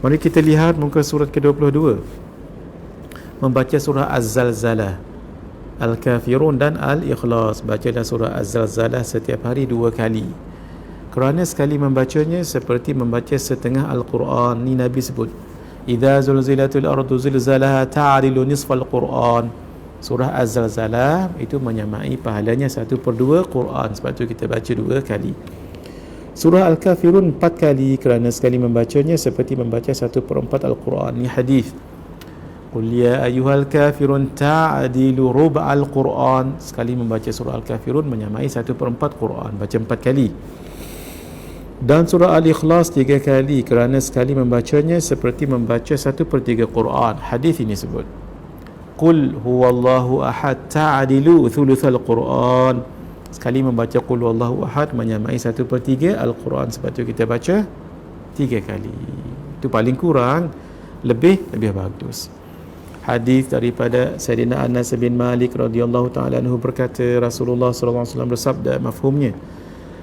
A: Mari kita lihat muka surat ke-22. membaca surah Az-Zalzalah, Al-Kafirun dan Al-Ikhlas. Bacalah surah Az-Zalzalah setiap hari 2 kali. Kerana sekali membacanya seperti membaca setengah Al-Quran. Ni Nabi sebut, idza zulzilatil ardu zilzalaha ta'dilu nisfal Quran. Surah Az-Zalzalah itu menyamai pahalanya 1/2 Quran. Sebab tu kita baca 2 kali. Surah Al-Kafirun 4 kali, kerana sekali membacanya seperti membaca 1/4 Al-Quran. Ni hadis. Qul ya ayyuhal kafirun ta'dilu rub'al Quran. Sekali membaca surah Al-Kafirun menyamai 1/4 Quran. Baca 4 kali. Dan surah Al-Ikhlas 3 kali, kerana sekali membacanya seperti membaca 1/3 Quran. Hadis ini sebut, Qul huwallahu ahad ta'dilu thuluthal Quran. Sekali membaca Qul huwallahu ahad menyamai 1/3 Al-Quran. Sebab tu kita baca 3 kali. Itu paling kurang, lebih bagus. Hadis daripada Sayyidina Anas bin Malik radhiyallahu taala anhu berkata, Rasulullah sallallahu alaihi wasallam bersabda, mafhumnya,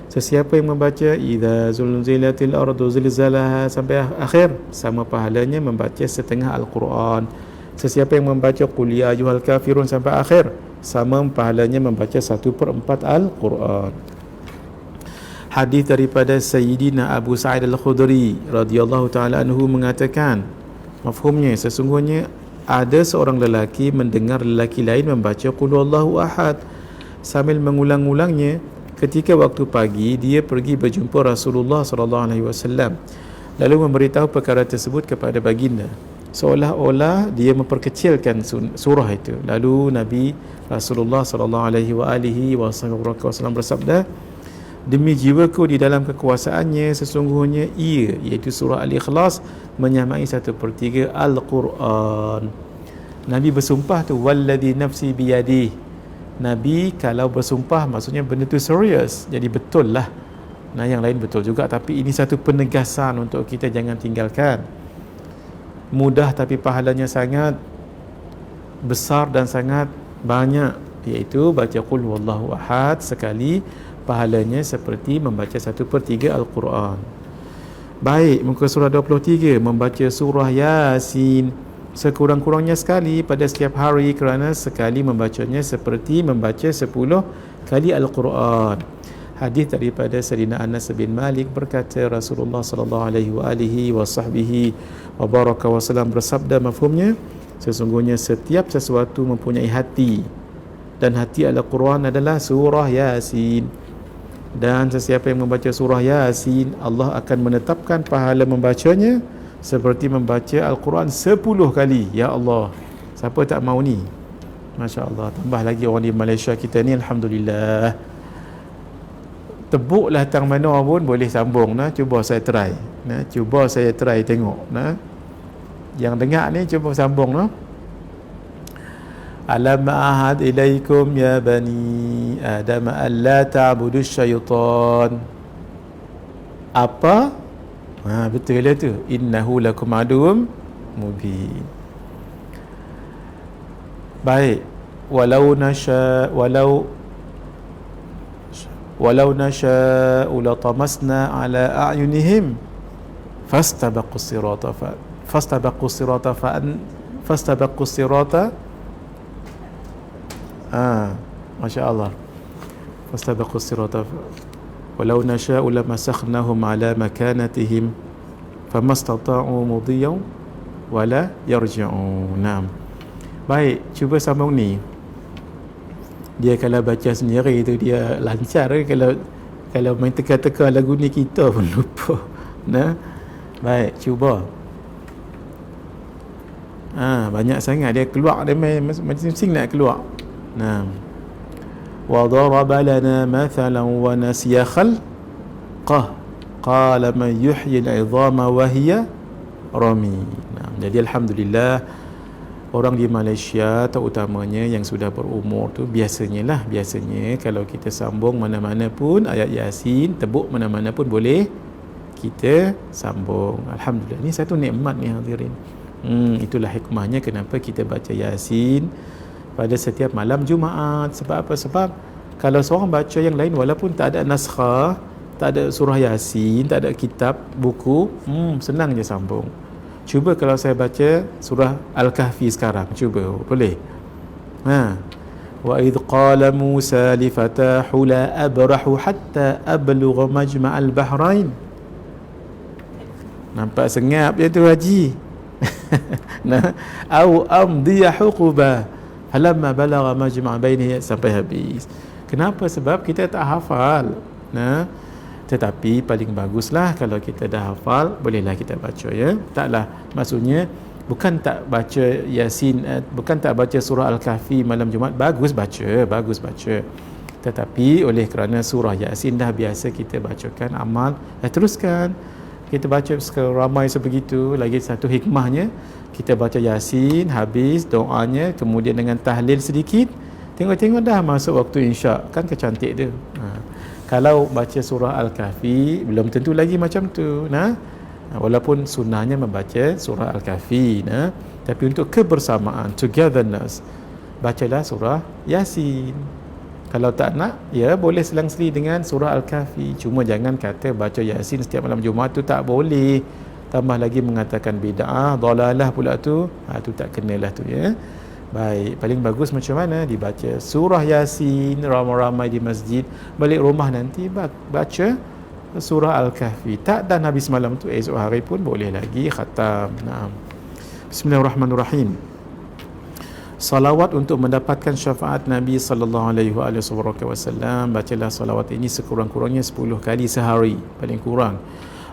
A: sesiapa yang membaca idza zulzilatil ardu zilzalaha sampai akhir, sama pahalanya membaca setengah Al-Quran. Sesiapa yang membaca Qul ya ayyuhal kafirun sampai akhir, sama pahalanya membaca 1/4 Al-Quran. Hadis daripada Sayyidina Abu Sa'id Al-Khudri radhiyallahu taala anhu mengatakan, mafhumnya, sesungguhnya ada seorang lelaki mendengar lelaki lain membaca Qul huwallahu ahad sambil mengulang-ulangnya. Ketika waktu pagi, dia pergi berjumpa Rasulullah sallallahu alaihi wasallam, lalu memberitahu perkara tersebut kepada baginda, seolah-olah dia memperkecilkan surah itu. Lalu Nabi Rasulullah sallallahu alaihi wasallam bersabda, demi jiwaku di dalam kekuasaannya, sesungguhnya ia, iaitu surah Al-Ikhlas, menyamai 1/3 Al-Quran. Nabi bersumpah tu, walladhi nafsi biyadih. Nabi kalau bersumpah maksudnya benda tu serius, jadi betul lah. Nah, yang lain betul juga, tapi ini satu penegasan untuk kita jangan tinggalkan. Mudah tapi pahalanya sangat besar dan sangat banyak, iaitu baca Qul huwallahu ahad sekali, pahalanya seperti membaca 1/3 Al-Quran. Baik, muka surah 23, membaca surah Yasin sekurang-kurangnya sekali pada setiap hari, kerana sekali membacanya seperti membaca 10 kali Al-Quran. Hadis daripada Sayyidina Anas bin Malik berkata, Rasulullah sallallahu alaihi wasallam bersabda, mafhumnya, sesungguhnya setiap sesuatu mempunyai hati, dan hati Al-Quran adalah surah Yasin. Dan sesiapa yang membaca surah Yasin, Allah akan menetapkan pahala membacanya seperti membaca Al-Quran 10 kali. Ya Allah, siapa tak mau ni? Masya Allah. Tambah lagi orang di Malaysia kita ni, Alhamdulillah, tebuklah tang mana pun boleh sambung. Cuba saya try, cuba saya try tengok. Yang dengar ni cuba sambung. Alam ahad ilaikum ya bani Adam alla ta'budu syaitan. Apa? Betul lah tu, innahu lakum aduwwum mubin. Baik, walau nasha'u latamasna ala a'yunihim fastabaqu sirata Masya Allah, fastabaqu sirata walau nasha'u lamasakhnahum ala makanatihim famastata'u mudiyan wala yarji'un. Baik, cuba sambung ni. Dia kalau baca sendiri tu dia lancar, kalau main teka-teka lagu ni kita pun lupa. Baik, cuba. Banyak sangat dia keluar, dia masing-masing nak keluar. وضرب لنا مثلا ونسي خلقه قال من يحيي العظام وهي رميم. Jadi alhamdulillah, orang di Malaysia terutamanya yang sudah berumur tu biasanya kalau kita sambung mana-mana pun ayat Yasin, tebuk mana-mana pun boleh kita sambung. Alhamdulillah, ni satu nikmat ni hadirin. Itulah hikmahnya kenapa kita baca Yasin pada setiap malam Jumaat. Sebab apa? Sebab kalau seorang baca yang lain, walaupun tak ada naskah, tak ada surah Yasin, tak ada kitab, buku, senang je sambung. Cuba kalau saya baca surah Al-Kahfi sekarang, cuba, boleh? Wa idh qala Musa li fatahu la abrahu hatta ablugha majma'al bahrain. Nampak sengap je tu haji. Nah, au amdiya huquba falamma balagha majma' bainihi sampai habis. Kenapa? Sebab kita tak hafal. Nah, tetapi paling baguslah kalau kita dah hafal, bolehlah kita baca, ya. Taklah, maksudnya bukan tak baca Yasin, bukan tak baca surah Al-Kahfi malam Jumaat, bagus baca. Tetapi oleh kerana surah Yasin dah biasa kita bacakan, amal, teruskan. Kita baca ramai sebegitu, lagi satu hikmahnya, kita baca Yasin, habis doanya, kemudian dengan tahlil sedikit, tengok-tengok dah masuk waktu insya', kan kecantik tu. Kalau baca surah Al-Kahfi, belum tentu lagi macam tu. Walaupun sunnahnya membaca surah Al-Kahfi, tapi untuk kebersamaan, togetherness, bacalah surah Yasin. Kalau tak nak, ya boleh selang-seli dengan surah Al-Kahfi. Cuma jangan kata baca Yasin setiap malam Jumaat tu tak boleh. Tambah lagi mengatakan bid'ah, dalalah pula tu. Tu tak kenalah tu, ya. Baik, paling bagus macam mana? Dibaca surah Yasin ramai-ramai di masjid. Balik rumah nanti baca surah Al-Kahfi. Tak dan habis malam tu, esok hari pun boleh lagi khatam. Bismillahirrahmanirrahim. Salawat untuk mendapatkan syafaat Nabi sallallahu alaihi wasallam. Bacalah salawat ini sekurang-kurangnya 10 kali sehari, paling kurang.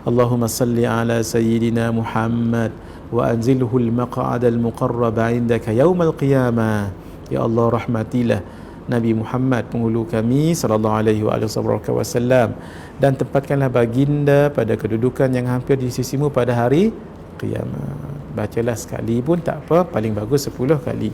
A: Allahumma salli ala sayyidina Muhammad wa anzilhu al-maq'ad al-muqarrab 'indaka yaumal qiyamah. Ya Allah, rahmatilah Nabi Muhammad penghulu kami sallallahu alaihi wasallam, dan tempatkanlah baginda pada kedudukan yang hampir di sisimu pada hari kiamat. Bacalah sekali pun tak apa, paling bagus 10 kali.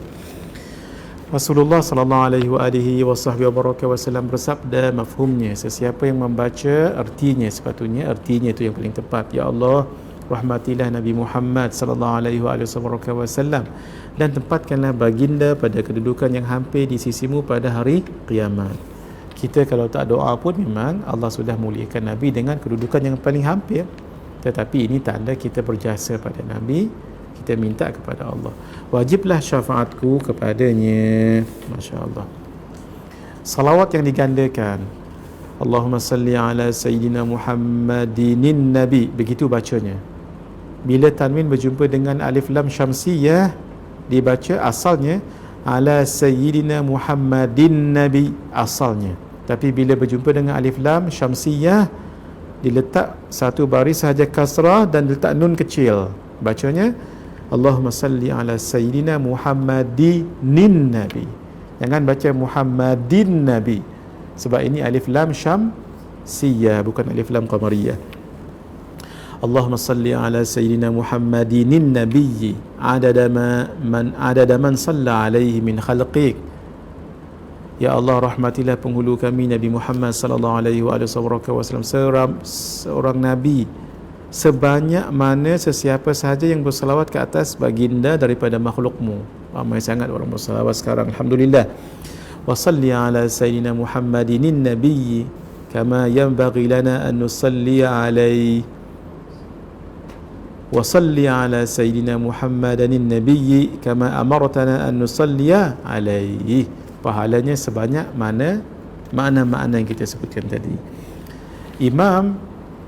A: Rasulullah sallallahu alaihi wasallam bersabda, mafhumnya, sesiapa yang membaca artinya, sepatutnya artinya itu yang paling tepat. Ya Allah, rahmatilah Nabi Muhammad sallallahu alaihi wasallam, dan tempatkanlah baginda pada kedudukan yang hampir di sisimu pada hari kiamat. Kita kalau tak doa pun memang Allah sudah muliakan Nabi dengan kedudukan yang paling hampir. Tetapi ini tanda kita berjasa pada Nabi, kita minta kepada Allah. Wajiblah syafaatku kepadanya. Masya Allah. Salawat yang digandakan, Allahumma salli ala sayyidina Muhammadinin Nabi, begitu bacanya. Bila tanwin berjumpa dengan alif lam syamsiyah, dibaca asalnya ala sayyidina Muhammadin Nabi, asalnya. Tapi bila berjumpa dengan alif lam syamsiyah, diletak satu baris sahaja kasrah dan diletak nun kecil, bacanya Allahumma salli ala sayyidina Muhammadinin Nabi. Jangan baca Muhammadin Nabi, sebab ini alif lam syamsiyah, bukan alif lam qamariyah. Allahumma salli ala sayyidina Muhammadinin Nabi adada man salla alaihi min khalqik. Ya Allah, rahmatilah penghulu kami Nabi Muhammad sallallahu alaihi wasallam, seorang nabi sebanyak mana sesiapa sahaja yang bersalawat ke atas baginda daripada makhlukmu. Ramai sangat orang bersalawat sekarang, alhamdulillah. Wa salli ala sayyidina Muhammadinin Nabi kama yanbaghi lana an nusalli alaihi. Wa salli ala sayyidina Muhammadinin Nabi kama amartana an nusalli alaihi. Pahalanya sebanyak mana makna-makna yang kita sebutkan tadi. Imam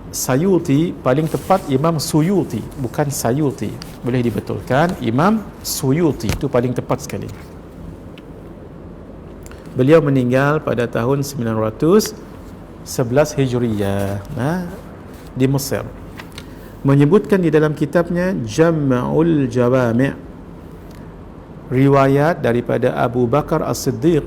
A: Sayuti, paling tepat Imam Suyuti, bukan Sayuti, boleh dibetulkan, Imam Suyuti itu paling tepat sekali. Beliau meninggal pada tahun 911 Hijriyah di Mesir. Menyebutkan di dalam kitabnya Jam'ul Jawami', riwayat daripada Abu Bakar As-Siddiq,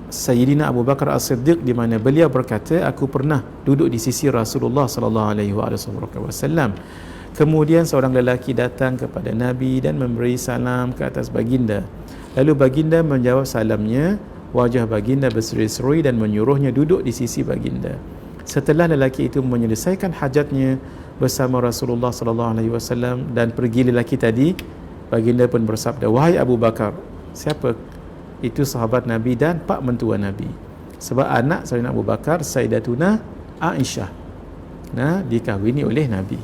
A: Sayyidina Abu Bakar As-Siddiq, di mana beliau berkata, aku pernah duduk di sisi Rasulullah sallallahu alaihi wasallam. Kemudian seorang lelaki datang kepada Nabi dan memberi salam ke atas baginda. Lalu baginda menjawab salamnya. Wajah baginda berseri-seri dan menyuruhnya duduk di sisi baginda. Setelah lelaki itu menyelesaikan hajatnya bersama Rasulullah sallallahu alaihi wasallam dan pergi lelaki tadi, baginda pun bersabda, wahai Abu Bakar. Siapa? Itu sahabat Nabi dan pak mentua Nabi. Sebab anak Sayyidina Abu Bakar, Sayyidatuna Aisyah, dikahwini oleh Nabi.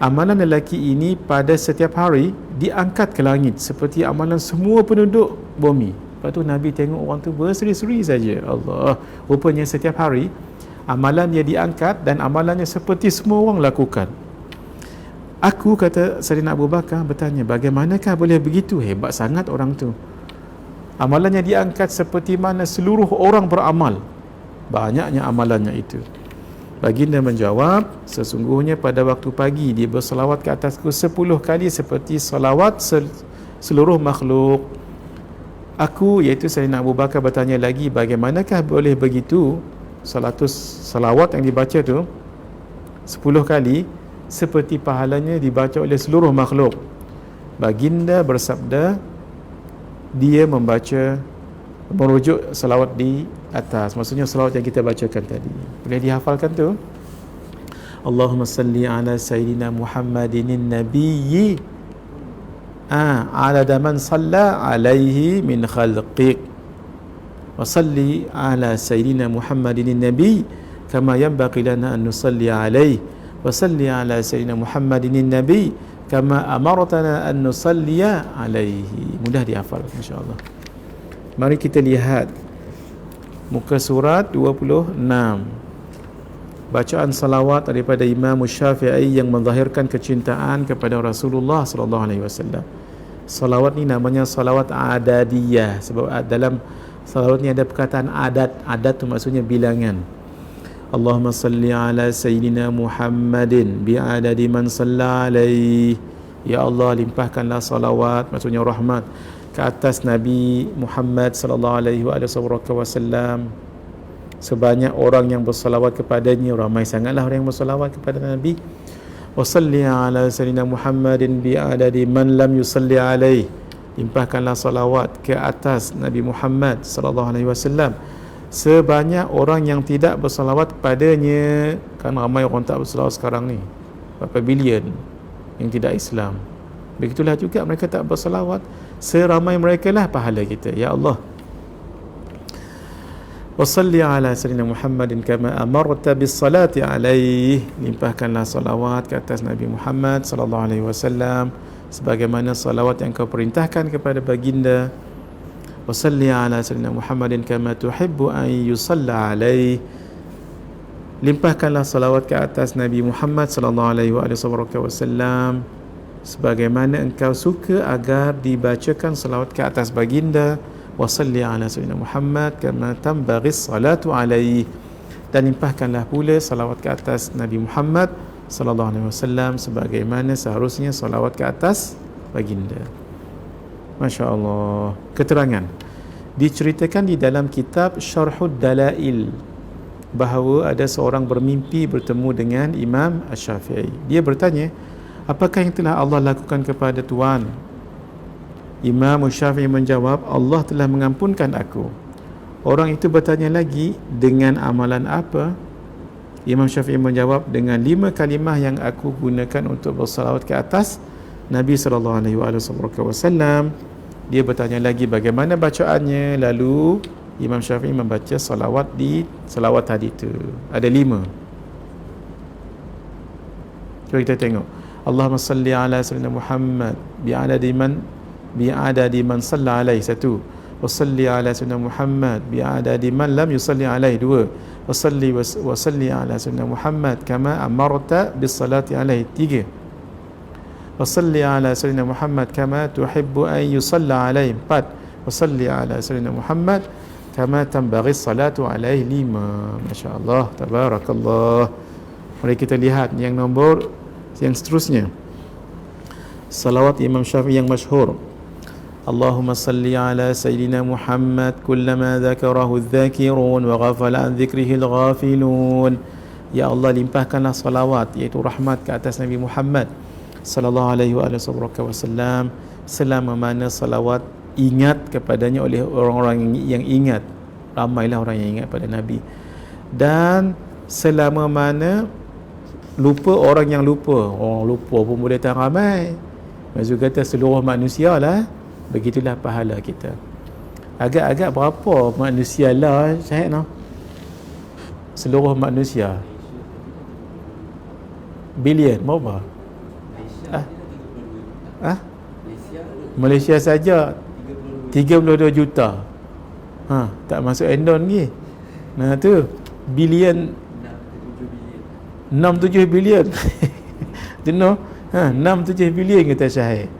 A: amalan lelaki ini pada setiap hari diangkat ke langit seperti amalan semua penduduk bumi. Lepas tu Nabi tengok orang tu berseri-seri saja. Allah, rupanya setiap hari amalan dia diangkat dan amalannya seperti semua orang lakukan. Aku, kata Sayyidina Abu Bakar, bertanya, bagaimanakah boleh begitu? Hebat sangat orang tu. Amalannya diangkat seperti mana seluruh orang beramal. Banyaknya amalannya itu. Baginda menjawab, sesungguhnya pada waktu pagi dia bersalawat ke atasku 10 kali seperti salawat seluruh makhluk. Aku, iaitu Sayyidina Abu Bakar, bertanya lagi, bagaimanakah boleh begitu? Salawat yang dibaca tu 10 kali seperti pahalanya dibaca oleh seluruh makhluk. Baginda bersabda, dia merujuk salawat di atas, maksudnya salawat yang kita bacakan tadi. Boleh dihafalkan tu? Allahumma salli ala Sayyidina Muhammadin nabiyyi adada man salla alaihi min khalqiq wa salli ala Sayyidina Muhammadin nabiy kama yanbaghi lana an nusalli alaihi wa salli ala Sayyidina Muhammadin nabiy kama amartana an nusalliya alaihi. Mudah dihafal, insya-Allah. Mari kita lihat muka surat 26. Bacaan salawat daripada Imam Syafi'i yang menzahirkan kecintaan kepada Rasulullah sallallahu alaihi wasallam. Salawat ni namanya salawat adadiyah sebab dalam salawat ni ada perkataan adat. Adat tu maksudnya bilangan. Allahumma salli ala Sayyidina Muhammadin bi'adadi man salla alaihi. Ya Allah, limpahkanlah salawat, maksudnya rahmat, ke atas Nabi Muhammad sallallahu alaihi wasallam sebanyak orang yang bersalawat kepadanya. Ramai sangatlah orang yang bersalawat kepada Nabi. Wa salli ala Sayyidina Muhammadin bi'adadi man lam yusalli alaihi. Limpahkanlah salawat ke atas Nabi Muhammad sallallahu alaihi wasallam sebanyak orang yang tidak bersalawat kepadanya. Kan ramai orang tak bersalawat sekarang ni, berapa bilion yang tidak Islam. Begitulah juga mereka tak bersalawat, seramai mereka lah pahala kita. Ya Allah, wa salli ala Sayyidina Muhammadin kama amarta bis salati alaihi. Limpahkanlah salawat ke atas Nabi Muhammad sallallahu alaihi wasallam sebagaimana salawat yang kau perintahkan kepada baginda. Wa salli ala Sayyidina Muhammadin kama tuhibbu an yusalla alaihi. Limpahkanlah salawat ke atas Nabi Muhammad sallallahu alaihi wasallam sebagaimana engkau suka agar dibacakan salawat ke atas baginda. Wa salli ala Sayyidina Muhammad kama tambagis salatu alaihi. Dan limpahkanlah pula salawat ke atas Nabi Muhammad sallallahu alaihi wasallam sebagaimana seharusnya salawat ke atas baginda. Masya Allah. Keterangan diceritakan di dalam kitab Syarhud Dalail bahawa ada seorang bermimpi bertemu dengan Imam Asy-Syafi'i. Dia bertanya, apakah yang telah Allah lakukan kepada Tuan? Imam Syafi'i menjawab, Allah telah mengampunkan aku. Orang itu bertanya lagi, dengan amalan apa? Imam Syafi'i menjawab, dengan 5 kalimah yang aku gunakan untuk bersalawat ke atas Nabi SAW. Dia bertanya lagi bagaimana bacaannya. Lalu Imam Syafi'i membaca salawat di salawat tadi itu. Ada 5. Cuba kita tengok. Allahumma salli ala Sayyidina Muhammad bi'adadi man salla alaihi. 1. Wa salli ala Sayyidina Muhammad bi'adadi man lam yusalli alaihi. 2. Wa salli ala Sayyidina Muhammad kama amarta bis salati alaihi. 3. Wa salli ala Sayyidina Muhammad kama tuhibbu an yusalla alaihi. 4. Wa salli ala Sayyidina Muhammad kama tambaghi salatu alaihi. 5. Masya-Allah, tabarakallah. Mari kita lihat yang nombor yang seterusnya. Salawat Imam Syafi'i yang masyhur. Allahumma salli ala Sayyidina Muhammad kullama dzakarahu adh-dhakirun wa ghafala an dhikrihi al-ghafilun. Ya Allah, limpahkanlah salawat iaitu rahmat ke atas Nabi Muhammad sallallahu alaihi wasallam selama mana salawat ingat kepadanya oleh orang-orang yang ingat. Ramailah orang yang ingat pada Nabi. Dan selama mana lupa orang yang lupa. Orang lupa pun boleh tak ramai. Maksud kata seluruh manusia lah. Begitulah pahala kita. Agak-agak berapa manusia lah Syahid no? Seluruh manusia bilion berapa? Ah? Malaysia saja 32 juta. Tak masuk Indon lagi. Nah tu bilion 6-7 bilion. Tu no. 6-7 bilion kata Syahir.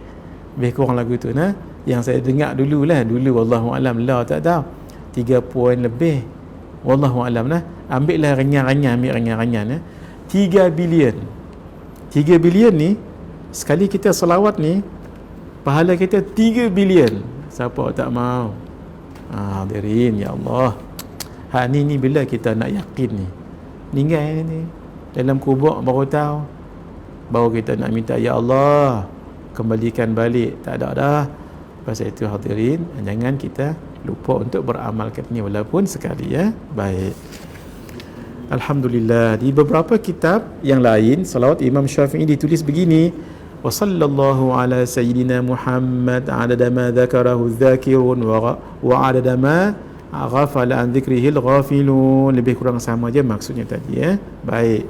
A: Lebih kurang lagu tu nah. Yang saya dengar dulu wallahu alam lah tak tahu. 3 poin lebih. Wallahu alam nah. Ambil lah renyan-renyan 3 bilion. 3 bilion ni sekali kita selawat ni pahala kita 3 bilion. Siapa tak mau? Hadirin ya Allah. Ni bila kita nak yakin ni. Meninggal ni dalam kubur baru tahu. Baru kita nak minta ya Allah kembalikan balik. Tak ada dah. Pasal itu hadirin, jangan kita lupa untuk beramalkan ni walaupun sekali ya. Baik. Alhamdulillah, di beberapa kitab yang lain salawat Imam Syafi'i ditulis begini: wa sallallahu ala sayyidina Muhammad adada ma dzakarahu dzakirun wa adada ma ghafala an dzikrihi al-ghafilun. Lebih kurang sama je maksudnya tadi ya. Baik.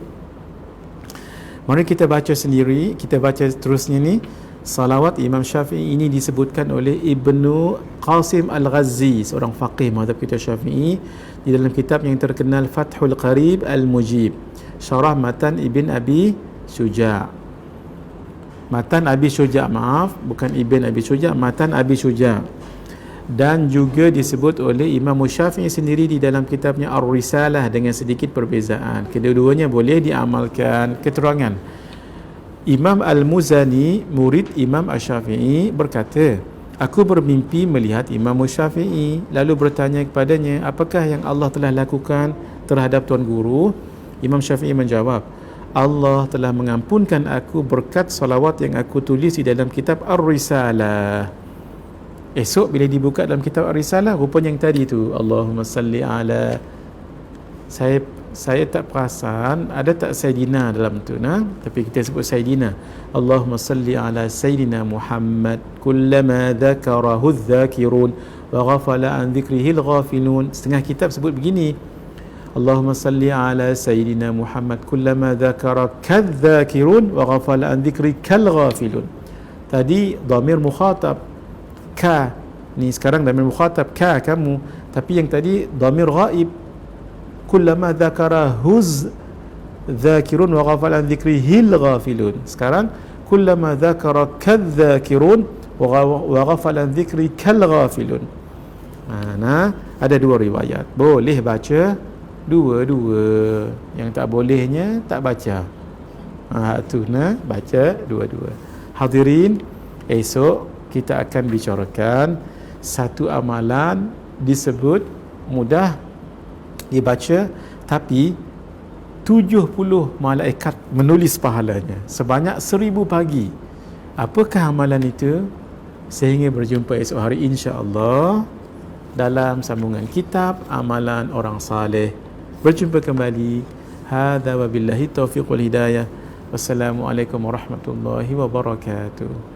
A: Mari kita baca sendiri, kita baca terusnya ni. Salawat Imam Syafi'i ini disebutkan oleh Ibnu Qasim Al-Ghazzi, seorang faqih mazhab kita Syafi'i, di dalam kitab yang terkenal Fathul Qarib Al-Mujib, syarah matan Ibn Abi Syuja'. Matan Abi Syuja', maaf, bukan Ibn Abi Syuja', matan Abi Syuja'. Dan juga disebut oleh Imam Syafi'i sendiri di dalam kitabnya Ar-Risalah dengan sedikit perbezaan. Kedua-duanya boleh diamalkan. Keterangan Imam Al-Muzani, murid Imam Asy-Syafi'i, berkata, aku bermimpi melihat Imam Syafi'i, lalu bertanya kepadanya, apakah yang Allah telah lakukan terhadap Tuan Guru? Imam Syafi'i menjawab, Allah telah mengampunkan aku berkat salawat yang aku tulis di dalam kitab Ar-Risalah. Esok bila dibuka dalam kitab Ar-Risalah, rupanya yang tadi tu, Allahumma salli ala, saya tak perasan ada tak Sayyidina dalam tu nah, tapi kita sebut Sayyidina. Allahumma salli ala Sayyidina Muhammad kullama dzakarahu dzakirun wa ghafala an dzikrihi al-ghafilun. Setengah kitab sebut begini, Allahumma salli ala Sayyidina Muhammad kullama dzakara kadzakirun wa ghafala an dzikri kal-ghafilun. Tadi dhamir mukhatab ka, ni sekarang dhamir mukhatab ka kamu, tapi yang tadi dhamir ghaib, kullama dzakara huz dzakirun wa ghafala an dzikrihil ghafilun. Sekarang kullama dzakara kadzakirun wa ghafala an dzikri kal ghafilun. Nah, ada dua riwayat. Boleh baca dua-dua. Yang tak bolehnya tak baca. Tu nah, baca dua-dua. Hadirin, esok kita akan bicarakan satu amalan disebut mudah dibaca, tapi 70 malaikat menulis pahalanya sebanyak 1000 pagi. Apakah amalan itu? Sehingga berjumpa esok hari insya-Allah dalam sambungan kitab Amalan Orang Saleh. Berjumpa kembali. Hadza wabillahi taufiq wal hidayah. Wassalamualaikum warahmatullahi wabarakatuh.